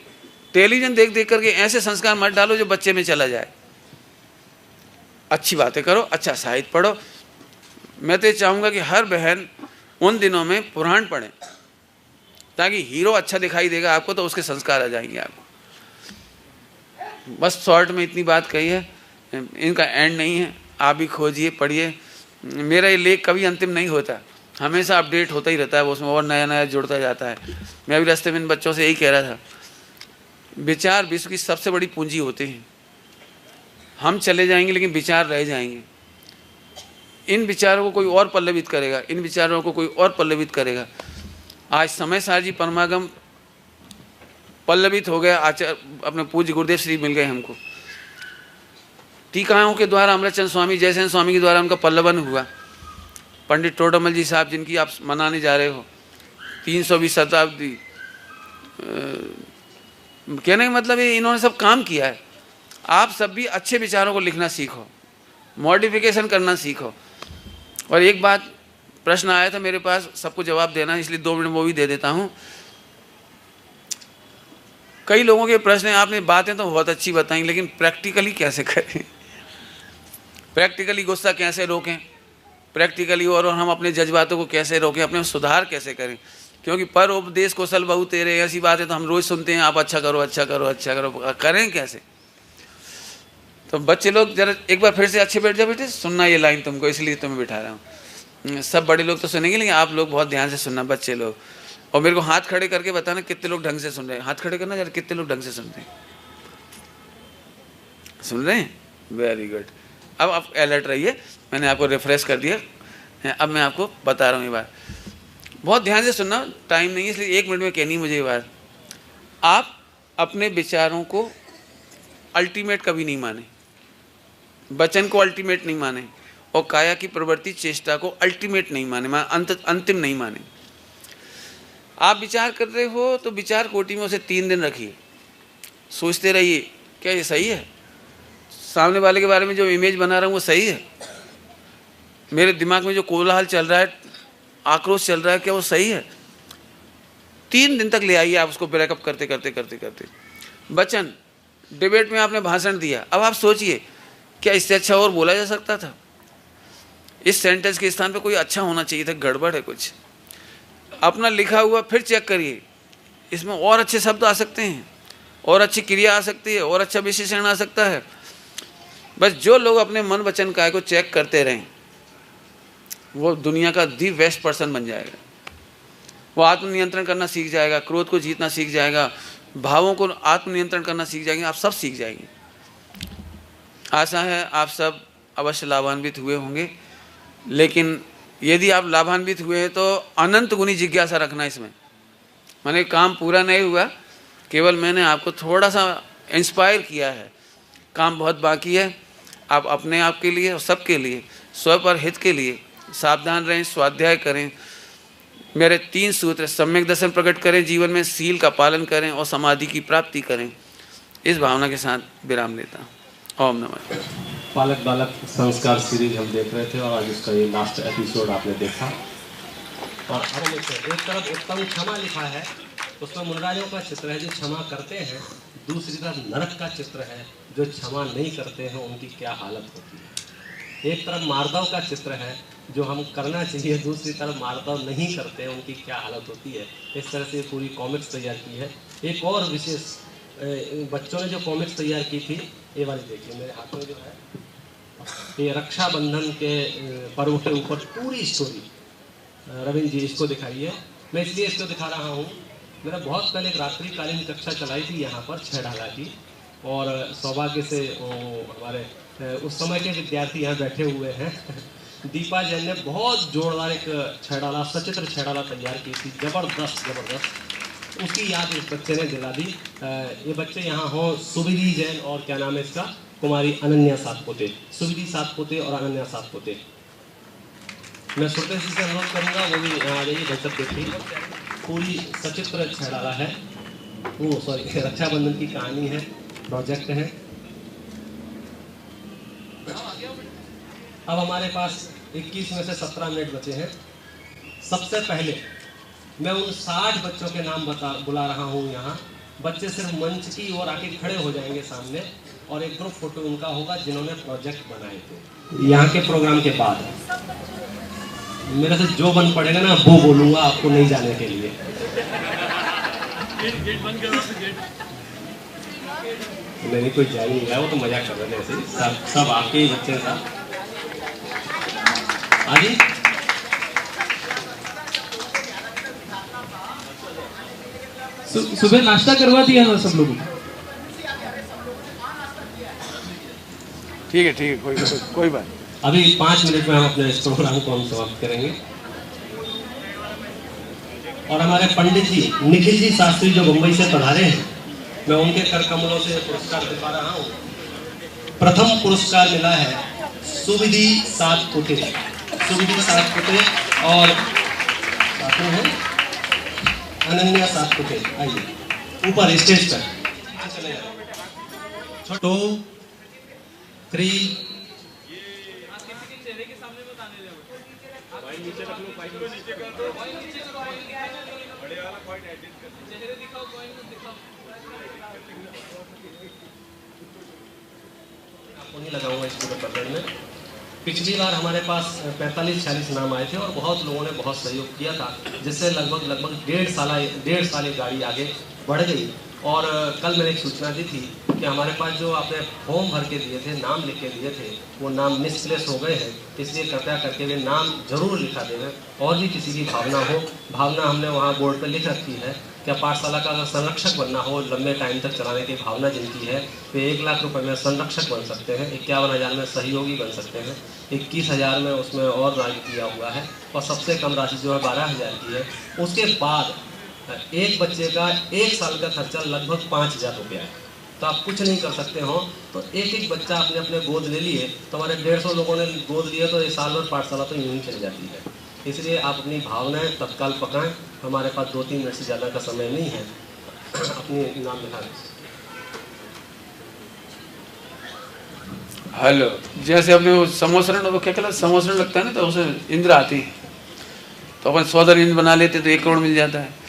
टेलीविज़न देख देख करके ऐसे संस्कार मत डालो जो बच्चे में चला जाए। अच्छी बातें करो, अच्छा साहित्य पढ़ो। मैं तो चाहूँगा कि हर बहन उन दिनों में पुराण पढ़े, ताकि हीरो अच्छा दिखाई देगा आपको तो उसके संस्कार आ जाएंगे आपको। बस शॉर्ट में इतनी बात कही है, इनका एंड नहीं है। आप भी खोजिए, पढ़िए। मेरा ये लेख कभी अंतिम नहीं होता, हमेशा अपडेट होता ही रहता है, उसमें और नया नया जुड़ता जाता है। मैं अभी रास्ते में इन बच्चों से यही कह रहा था, विचार विश्व की सबसे बड़ी पूंजी होते हैं। हम चले जाएंगे लेकिन विचार रह जाएंगे। इन विचारों को कोई और पल्लवित करेगा, इन विचारों को कोई और पल्लवित करेगा। आज समय सारजी परमागम पल्लवित हो गया, आचार्य अपने पूज्य गुरुदेव श्री मिल गए हमको। टीकाओं के द्वारा अमृतचंद स्वामी जयसेन स्वामी के द्वारा उनका पल्लवन हुआ। पंडित टोडरमल जी साहब जिनकी आप मनाने जा रहे हो, 320वीं शताब्दी, कहने का मतलब ये इन्होंने सब काम किया है। आप सब भी अच्छे विचारों को लिखना सीखो, मॉडिफिकेशन करना सीखो। और एक बात, प्रश्न आया था मेरे पास, सबको जवाब देना, इसलिए 2 मिनट वो भी दे देता हूँ। कई लोगों के प्रश्न हैं, आपने बातें तो बहुत अच्छी बताई, लेकिन प्रैक्टिकली कैसे करें, प्रैक्टिकली गुस्सा कैसे रोकें, प्रैक्टिकली और हम अपने जज्बातों को कैसे रोकें, अपने सुधार कैसे करें। क्योंकि पर उपदेश कौशल बहु तेरे, ऐसी बातें तो हम रोज़ सुनते हैं, आप अच्छा करो अच्छा करो अच्छा करो, करें कैसे। तो बच्चे लोग जरा एक बार फिर से अच्छे बैठ जाओ बेटे, सुनना ये लाइन तुमको, इसलिए तुम्हें बिठा रहा हूँ। सब बड़े लोग तो सुनेंगे, लेकिन आप लोग बहुत ध्यान से सुनना, बच्चे लोग। और मेरे को हाथ खड़े करके बताना कितने लोग ढंग से सुन रहे हैं, हाथ खड़े करना जरा, कितने लोग ढंग से सुन रहे हैं, सुन रहे हैं, वेरी गुड। अब आप अलर्ट रहिए, मैंने आपको रिफ्रेश कर दिया है। अब मैं आपको बता रहा हूँ ये बात, बहुत ध्यान से सुनना, टाइम नहीं है इसलिए 1 मिनट में कहनी मुझे ये बात। आप अपने विचारों को अल्टीमेट कभी नहीं माने, वचन को अल्टीमेट नहीं माने, और काया की प्रवृत्ति चेष्टा को अल्टीमेट नहीं माने, अंतिम नहीं माने। आप विचार कर रहे हो तो विचार कोटि में उसे 3 दिन रखिए, सोचते रहिए क्या ये सही है, सामने वाले के बारे में जो इमेज बना रहा हूँ वो सही है, मेरे दिमाग में जो कोलाहल चल रहा है, आक्रोश चल रहा है, क्या वो सही है। 3 दिन तक ले आइए आप उसको, ब्रेकअप करते करते करते करते। वचन, डिबेट में आपने भाषण दिया, अब आप सोचिए क्या इससे अच्छा और बोला जा सकता था, इस सेंटेंस के स्थान पे कोई अच्छा होना चाहिए था, गड़बड़ है कुछ। अपना लिखा हुआ फिर चेक करिए, इसमें और अच्छे शब्द आ सकते हैं, और अच्छी क्रिया आ सकती है, और अच्छा विशेषण आ सकता है। बस जो लोग अपने मन वचन काय को चेक करते रहें, वो दुनिया का दी बेस्ट पर्सन बन जाएगा। वो आत्मनियंत्रण करना सीख जाएगा, क्रोध को जीतना सीख जाएगा, भावों को आत्मनियंत्रण करना सीख जाएंगे, आप सब सीख जाएंगे। आशा है आप सब अवश्य लाभान्वित हुए होंगे, लेकिन यदि आप लाभान्वित हुए हैं तो अनंत गुनी जिज्ञासा रखना इसमें। मैंने काम पूरा नहीं हुआ, केवल मैंने आपको थोड़ा सा इंस्पायर किया है, काम बहुत बाकी है। आप अपने आप के लिए और सबके लिए, स्व पर हित के लिए सावधान रहें, स्वाध्याय करें। मेरे 3 सूत्र, सम्यक दर्शन प्रकट करें, जीवन में सील का पालन करें और समाधि की प्राप्ति करें। इस भावना के साथ विराम लेता हूँ। ओम नमः। पालक बालक संस्कार सीरीज हम देख रहे थे और आज उसका ये लास्ट एपिसोड आपने देखा। और अब एक तरफ उत्तम क्षमा लिखा है, उसमें मुनराजों का चित्र है जो क्षमा करते हैं, दूसरी तरफ नरक का चित्र है जो क्षमा नहीं करते हैं, उनकी क्या हालत होती है। एक तरफ मार्दव का चित्र है जो हम करना चाहिए, दूसरी तरफ मार्दव नहीं करते हैं, उनकी क्या हालत होती है। इस तरह से पूरी कॉमिक्स तैयार की है। एक और विशेष बच्चों ने जो कॉमिक्स तैयार की थी, ये वाली देखिए मेरे हाथ में जो है, ये रक्षाबंधन के पर्व के ऊपर पूरी स्टोरी। रविंद्र जी इसको दिखाइए। मैं इसलिए इसको दिखा रहा हूँ, मैंने बहुत पहले एक रात्रिकालीन कक्षा चलाई थी यहाँ पर 6 ढाला की, और सौभाग्य से हमारे उस समय के विद्यार्थी यहाँ बैठे हुए हैं। दीपा जैन ने बहुत जोरदार एक 6 ढाला, सचित्र 6 ढाला तैयार की थी, जबरदस्त। उसकी याद इस बच्चे ने दिला दी। ये बच्चे यहाँ हो, सुविधि जैन और क्या नाम है इसका, कुमारी अनन्या सातपुते, सुविधि सातपुते और अनन्या सातपुते। मैं सुरते से अनुरोध करूँगा वो भी यहाँ आ जाइए, बचत देखिए। पूरी सचित्र 6 ढाला है, वो सॉरी रक्षाबंधन की कहानी है, प्रोजेक्ट है। अब हमारे पास 21 में से 17 मिनट बचे हैं। सबसे पहले मैं उन 60 बच्चों के नाम बुला रहा हूँ यहाँ। बच्चे सिर्फ मंच की ओर आके खड़े हो जाएंगे सामने, और एक ग्रुप फोटो उनका होगा जिन्होंने प्रोजेक्ट बनाए थे। यहाँ के प्रोग्राम के बाद मेरे से जो बन पड़ेगा ना वो बोलूँगा आपको नहीं जाने के लिए। नहीं कोई जा ही नहीं रहा, वो तो मजाक कर रहे थे, सब आपके ही बच्चे था। आगे सुबह नाश्ता करवा दिया था सब लोगों को। ठीक है कोई बात। अभी 5 मिनट में हम अपने इस प्रोग्राम को हम समाप्त करेंगे। और हमारे पंडित जी निखिल जी शास्त्री जो मुंबई से पधारे हैं, मैं उनके कर कमलों से पुरस्कार दिखा रहा हूँ। प्रथम पुरस्कार मिला है सुविधि सातपुते, सुविधि सातपुते और साथी हैं अनन्या सातपुते। आइए ऊपर स्टेज पर। 2 3 नीचे कर दो, आपको नहीं लगाऊंगा इस पूरे प्रकरण में। पिछली बार हमारे पास 45-46 नाम आए थे और बहुत लोगों ने बहुत सहयोग किया था, जिससे लगभग 1.5 साल ये गाड़ी आगे बढ़ गई। और कल मैंने एक सूचना दी थी कि हमारे पास जो आपने फॉर्म भर के दिए थे, नाम लिख के दिए थे, वो नाम मिसप्लेस हो गए हैं, इसलिए कृपया करके वे नाम जरूर लिखा देवें। और भी किसी की भावना हमने वहाँ बोर्ड पर लिख रखी है। क्या पाठशाला का अगर संरक्षक बनना हो, लंबे टाइम तक चलाने की भावना जिनकी है, वे 1 लाख रुपए में संरक्षक बन सकते हैं, 51,000 में सहयोगी बन सकते हैं, 21,000 में उसमें और राशि किया हुआ है, और सबसे कम राशि जो है 12,000 की है। उसके बाद एक बच्चे का 1 साल का खर्चा लगभग 5,000 रुपया है। तो आप कुछ नहीं कर सकते हो तो एक बच्चा आपने अपने गोद ले लिए, तो हमारे 150 लोगों ने गोद लिया, तो 1 साल भर पाठशाला तो यूँ ही चल जाती है। इसलिए आप अपनी भावनाएं तत्काल पकड़ें। हमारे पास 2-3 मिनट से ज़्यादा का समय नहीं है। अपनी नाम लिखा दें। हेलो, जैसे अपने वो समोसरण, वो क्या कहलाता, समोसरण लगता है ना, तो उसे इंद्र आती, तो अपन 100 इंद्र बना लेते तो 1 करोड़ मिल जाता है।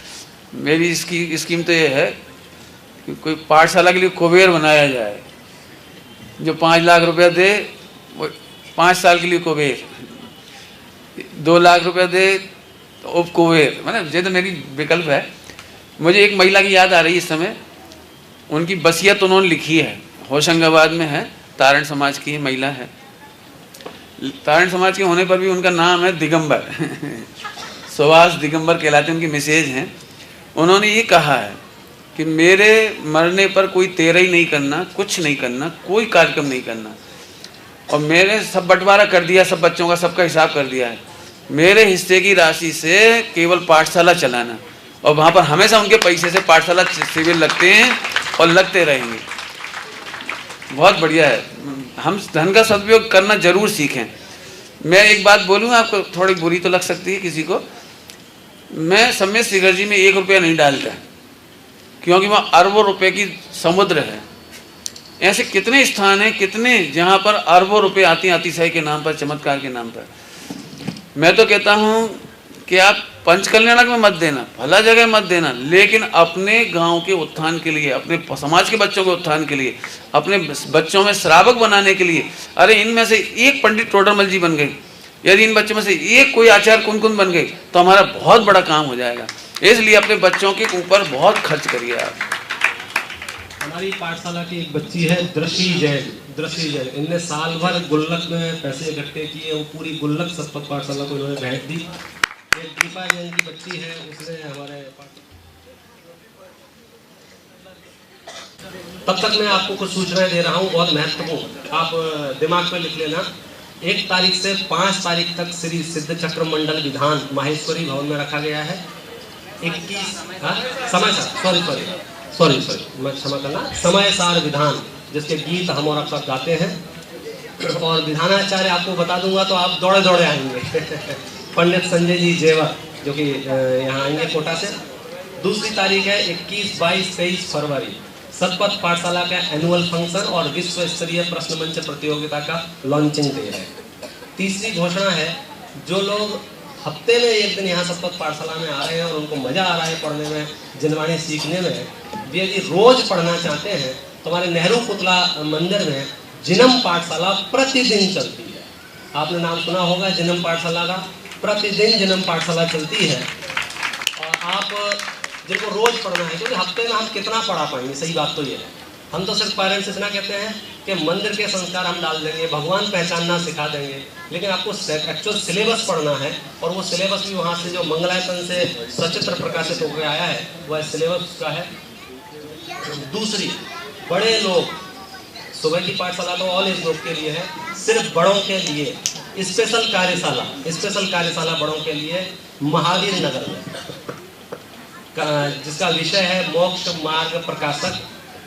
मेरी इसकी स्कीम तो ये है कि कोई पाठशाला के लिए कुबेर बनाया जाए, जो 5 लाख रुपया दे वो 5 साल के लिए कुबेर, 2 लाख रुपया दे तो उप कुबेर। मतलब ये तो मेरी विकल्प है। मुझे एक महिला की याद आ रही है इस समय, उनकी वसीयत उन्होंने लिखी है, होशंगाबाद में है, तारण समाज की महिला है। तारण समाज के होने पर भी उनका नाम है दिगंबर सुभाष दिगंबर कहलाते उनकी मिसेज हैं। उन्होंने ये कहा है कि मेरे मरने पर कोई तेरही नहीं करना, कुछ नहीं करना, कोई कार्यक्रम नहीं करना, और मैंने सब बंटवारा कर दिया, सब बच्चों का सबका हिसाब कर दिया है। मेरे हिस्से की राशि से केवल पाठशाला चलाना, और वहाँ पर हमेशा उनके पैसे से पाठशाला शिविर लगते हैं और लगते रहेंगे। बहुत बढ़िया है। हम धन का सदुपयोग करना जरूर सीखें। मैं एक बात बोलूँगा, आपको थोड़ी बुरी तो लग सकती है किसी को, मैं सम्मेद शिखर जी में 1 रुपया नहीं डालता, क्योंकि वहाँ अरबों रुपए की समुद्र है। ऐसे कितने स्थान हैं, कितने जहाँ पर अरबों रुपए आती हैं अतिशय के नाम पर, चमत्कार के नाम पर। मैं तो कहता हूँ कि आप पंचकल्याणक में मत देना, भला जगह मत देना, लेकिन अपने गांव के उत्थान के लिए, अपने समाज के बच्चों के उत्थान के लिए, अपने बच्चों में श्रावक बनाने के लिए। अरे इनमें से एक पंडित टोडरमल जी बन गए, यदि इन बच्चों में से एक कोई आचार्य कुनकुन बन गए, तो हमारा बहुत बड़ा काम हो जाएगा। इसलिए अपने बच्चों के ऊपर बहुत खर्च करिए आप। हमारी पाठशाला की एक बच्ची है दृष्टि जैन। इनने साल भर गुल्लक में पैसे इकट्ठे किए, वो पूरी गुल्लक सतपथ पाठशाला को इन्होंने भेंट दी। एक दीपा जैन की बच्ची है, उसने हमारे तब तक मैं आपको कुछ सूचनाएं दे रहा हूँ, बहुत महत्वपूर्ण, आप दिमाग में लिख लेना। 1 तारीख से 5 तारीख तक श्री सिद्ध चक्र मंडल विधान माहेश्वरी भवन में रखा गया है। 21 सॉरी मैं क्षमा करना, समय सार विधान, जिसके गीत हम और आप सब गाते हैं, और विधानाचार्य आपको बता दूंगा तो आप दौड़े दौड़े आएंगे पंडित संजय जी जेवर, जो कि यहाँ आएंगे कोटा से। 2 तारीख है 21, 22, 23 फरवरी, सतपथ पाठशाला का एनुअल फंक्शन और विश्व स्तरीय प्रश्न मंच प्रतियोगिता का लॉन्चिंग डे है। 3री घोषणा है, जो लोग हफ्ते में 1 दिन यहाँ सतपथ पाठशाला में आ रहे हैं और उनको मजा आ रहा है पढ़ने में, जिनवाणी सीखने में, वे यदि रोज पढ़ना चाहते हैं तो हमारे नेहरू पुतला मंदिर में जिनम पाठशाला प्रतिदिन चलती है। आपने नाम सुना होगा जिनम पाठशाला का, प्रतिदिन जिनम पाठशाला चलती है। और आप जिनको रोज पढ़ना है, क्योंकि हफ्ते में हम कितना पढ़ा पाएंगे, सही बात तो ये है। हम तो सिर्फ पेरेंट्स इतना कहते हैं कि मंदिर के संस्कार हम डाल देंगे, भगवान पहचानना सिखा देंगे, लेकिन आपको एक्चुअल सिलेबस पढ़ना है, और वो सिलेबस भी वहाँ से जो मंगलायतन से सचित्र प्रकाशित होकर आया है, वह सिलेबस का है। 2री, बड़े लोग, सुबह की पाठशाला तो ऑल एज ग्रुप के लिए है, सिर्फ बड़ों के लिए स्पेशल कार्यशाला बड़ों के लिए महावीर नगर में, जिसका विषय है मोक्ष मार्ग प्रकाशक।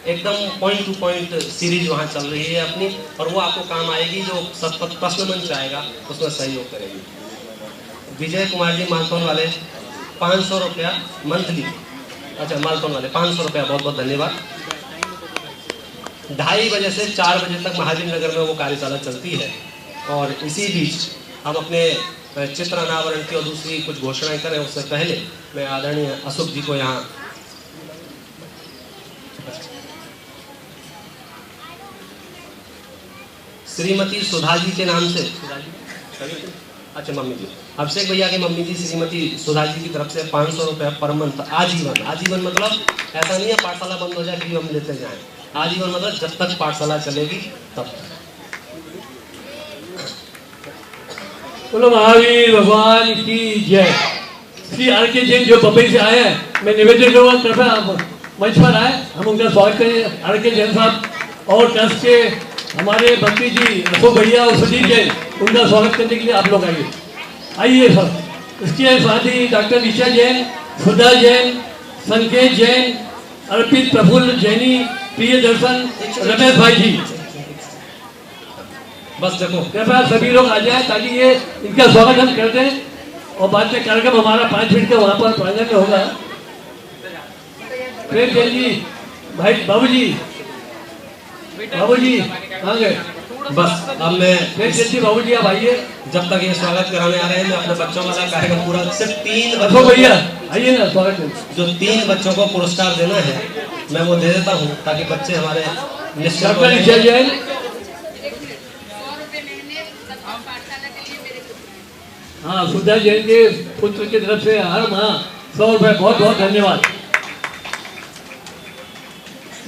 एकदम पॉइंट टू पॉइंट सीरीज वहाँ चल रही है अपनी, और वो आपको काम आएगी। जो सतपथ प्रश्न मंच आएगा उसमें सहयोग करेगी। विजय कुमार जी मालतौन वाले 500 रुपया मंथली, अच्छा मालतौन वाले 500 रुपया, बहुत बहुत धन्यवाद। 2:30 बजे से 4 बजे तक महावीर नगर में वो कार्यशाला चलती है। और इसी बीच हम अपने चित्र अनावरण की और दूसरी कुछ घोषणाएं करें, उससे पहले मैं आदरणीय अशोक जी को यहाँ श्रीमती सुधा जी के नाम से, अच्छा मम्मी जी, अभिषेक भैया के मम्मी जी श्रीमती सुधा जी की तरफ से 500 रुपये पर मंथ आजीवन। आजीवन मतलब ऐसा नहीं है पाठशाला बंद हो जाए फिर हम लेते जाएं, आजीवन मतलब जब तक पाठशाला चलेगी तब तक। बोलो महावीर भगवान की जय। श्री आर के जैन जो बम्बई से आए हैं, मैं निवेदन करूँगा कृपया आप मंच पर आए, हम उनका स्वागत करें। आर के जैन साहब और ट्रस्ट के हमारे भक्ति जी अशोक भैया और सुजीत जैन, उनका स्वागत करने के लिए आप लोग आइए। आइए सर। इसके साथ ही डॉक्टर ऋचा जैन, सुधा जैन, संकेत जैन, अर्पित प्रफुल्ल जैनी, प्रिय दर्शन, रमेश भाई जी, बस देखो कृपया सभी लोग आ जाए ताकि ये इनका स्वागत हम कर दें। और बाद में कार्यक्रम हमारा 5 मिनट का वहाँ पर प्रांगण में होगा। प्रेम जैन जी, भाई बाबू जी कहाँ गए? बस अब मैं प्रेम जैन जी बाबू जी आप आइए। जब तक ये स्वागत कराने आ रहे हैं मैं अपने बच्चों वाला कार्यक्रम पूरा, सिर्फ 3 अशोक भैया आइए ना, स्वागत करें। जो 3 बच्चों को पुरस्कार देना है मैं वो दे देता हूँ ताकि बच्चे हमारे निश्चित डॉक्टर ऋचा जैन, हाँ सुधा जैन के पुत्र की तरफ से हर माह 100 रुपये, बहुत बहुत धन्यवाद।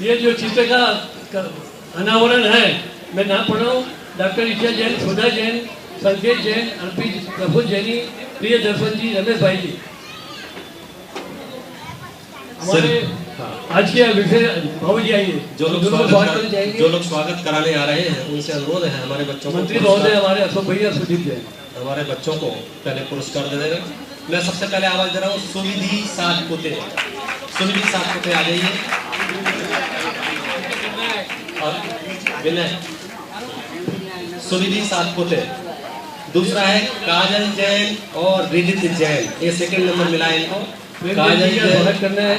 ये जो चित्र का अनावरण है मैं नाम पढ़ रहा हूँ, डॉक्टर ऋचा जैन, सुधा जैन, संकेत जैन, अर्पित प्रफुल्ल जैनी, प्रिय दर्शन जी, रमेश भाई जी। हमारे आज के विषय बाबू जी आइए। जो लोग स्वागत कराने आ रहे हैं उनसे अनुरोध है हमारे बच्चों को, मंत्री महोदय हमारे अशोक भैया, सुजीत जैन, हमारे बच्चों को पहले पुरस्कार दे देगा। मैं सबसे पहले आवाज दे रहा हूँ सुविधि सातपुते, सुविधि सातपुते आ जाइए। और विनय, सुविधि सातपुते। दूसरा है काजल जैन और रिदित जैन, ये सेकंड नंबर मिला है इनको। काजल जैन करना है,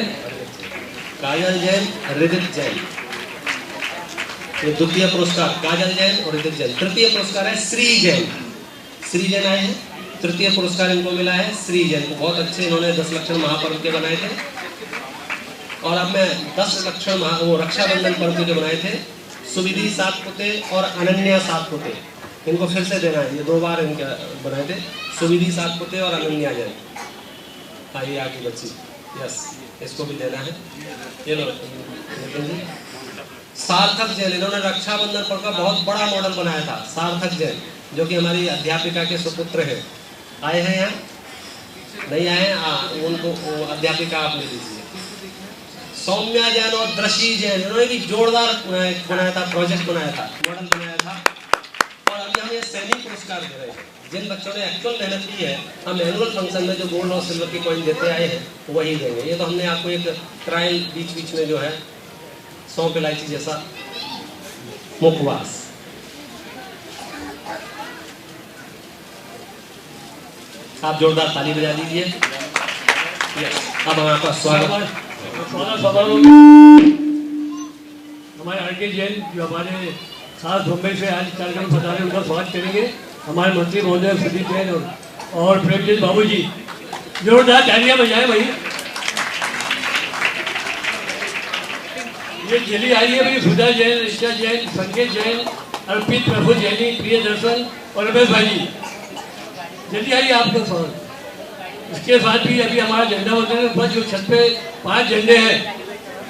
काजल जैन, रिदित जैन, ये द्वितीय पुरस्कार काजल जैन और रिदित जैन। तृतीय पुरस्कार है श्री जैन, श्री जैन आए हैं, तृतीय पुरस्कार इनको मिला है श्री जैन को। बहुत अच्छे इन्होंने 10 लक्षण महापर्व के बनाए थे। और अब मैं 10 लक्षण वो रक्षाबंधन पर्व के जो बनाए थे, सुविधि सातपुते और अनन्या सातपुते, इनको फिर से देना है। ये 2 बार इनके बनाए थे, सुविधि सातपुते और अनन्या जैन। आइए आगे बच्ची, यस इसको भी देना है। ये लो सार्थक जैन, इन्होंने रक्षाबंधन पर्व का बहुत बड़ा मॉडल बनाया था। सार्थक जैन जो कि हमारी अध्यापिका के सुपुत्र हैं, आए हैं यहाँ नहीं आए हैं, उनको अध्यापिका आप ले लीजिए। सौम्या जैन और दृषि जैन, इन्होंने भी जोरदार बनाया था, प्रोजेक्ट बनाया था, मॉडल बनाया था। और अभी हम ये सैनिक पुरस्कार दे रहे हैं जिन बच्चों ने एक्चुअल मेहनत की है। हम एनुअल फंक्शन में जो गोल्ड और सिल्वर की कॉइन देते आए हैं वही देंगे। ये तो हमने आपको एक ट्रायल बीच में जो है सौंफ इलायची जैसा मुखवास। आप जोरदार ताली बजा दीजिए। अब आपका स्वागत। हमारे आर के जैन जो हमारे खास मुंबई से आज कार्यक्रम बता रहे, उनका स्वागत करेंगे। हमारे मंत्री महोदय सुदीप जैन और प्रेम जैन बाबू जी, जोरदार तालियां बजाए भाई। ये जल्दी आइए भाई, सुधा जैन, ऋचा जैन, संकेत जैन, अर्पित प्रफुल्ल जैनी, प्रिय दर्शन और रमेश भाई जी, जल्दी आइए आपका स्वागत। इसके साथ ही अभी हमारा झंडा वंदन पर जो छत पे 5 झंडे हैं,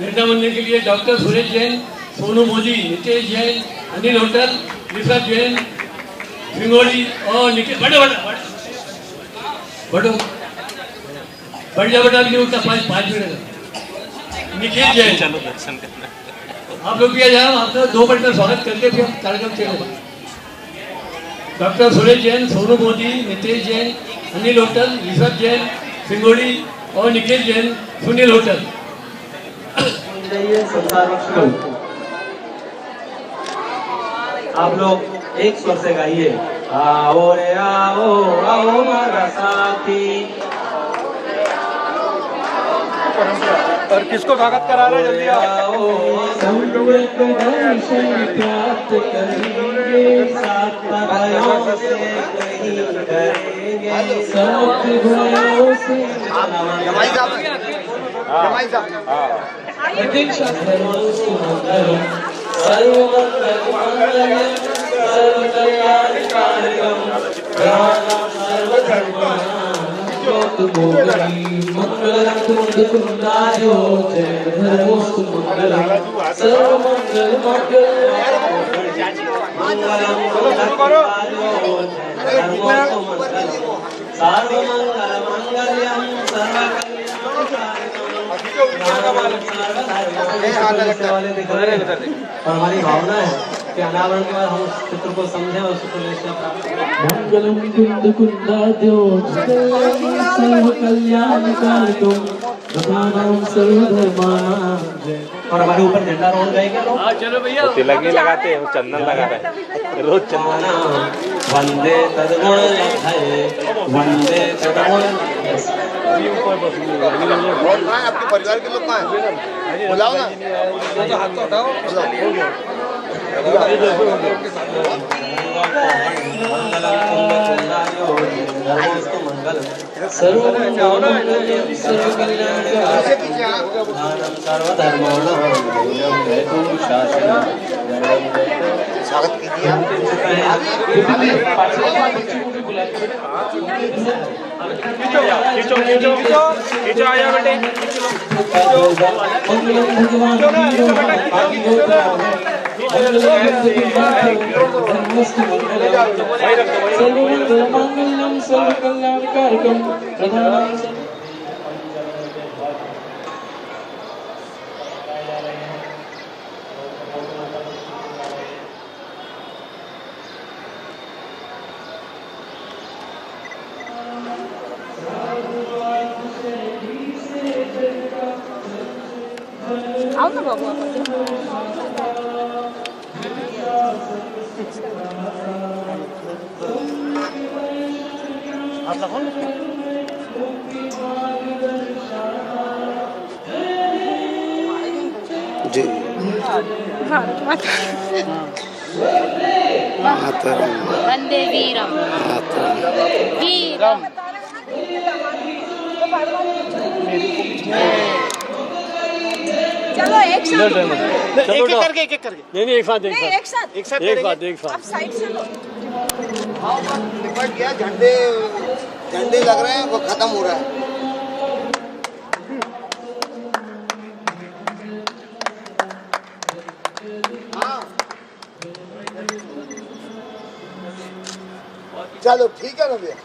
झंडा वंदन के लिए डॉक्टर सुरेश जैन, सोनू मोदी, नितेश जैन, अनिल होटल, ऋषभ जैन, सिंगोड़ी और निखिल। बढ़ो बढ़ जा बेटा, उसका 5 मिनट। निखिल जैन, चलो दर्शन करना। आप लोग भी आ जाओ, आपका 2 मिनट का स्वागत करके फिर कार्यक्रम चलेगा। डॉक्टर सुरेश जैन, सोनू मोदी, नितेश जैन, अनिल होटल, ऋषभ जैन, सिंगोड़ी और निखिल जैन, सुनील होटल। आप लोग एक स्वर से गाइए, आओ रे आओ आओ हमारा साथी। और किसको स्वागत करा रहे हैं, जल्दी आओ। दर्शन प्राप्त करेंगे, सात भयों से कहीं करेंगे, सात भयों से। सर्वमंगल सर्वकल्याणकारकं रामं सर्वधर्माणां ज्योतिर्मोहिनी मंगलं कुंदकुंदाय जयधर्मोस्तु मंगलं सर्वमंगलमांगल्यं मंगलं कुंदकुंदाय जयधर्मोस्तु मंगलं सर्वमंगलमांगल्यं और हमारी भावना है कि अनावरण के बाद हम उस चित्र को समझें और उसको लेकर मंगलम कुंद कुंदाद्यो सर्व कल्याणकारकं प्रधानम सर्वधर्माणां। और हमारे ऊपर झंडा रोहन गएगा लोग। चलो भैया तिलक नहीं लगाते, वो चंदन लगा रहे हैं रोज चंदन। वंदे तद्गुणलब्धये वंदे तद्गुणलब्धये। आपके परिवार के लोग कहाँ हैं? बुलाओ ना। हाथ तो हटाओ। स्वागत कीजिए। खींचो आया बेटे। सर्वमंगलमांगल्यं सर्वकल्याणकारकं प्रधानम। आओ ना बाबू जी वंदे वीरम वीरम। चलो एक साथ एक करके नहीं एक साथ नहीं एक साथ आप साइड से लो। निपट गया। झंडे झंडे लग रहे हैं, वो खत्म हो रहा है। हाँ चलो ठीक है ना भैया।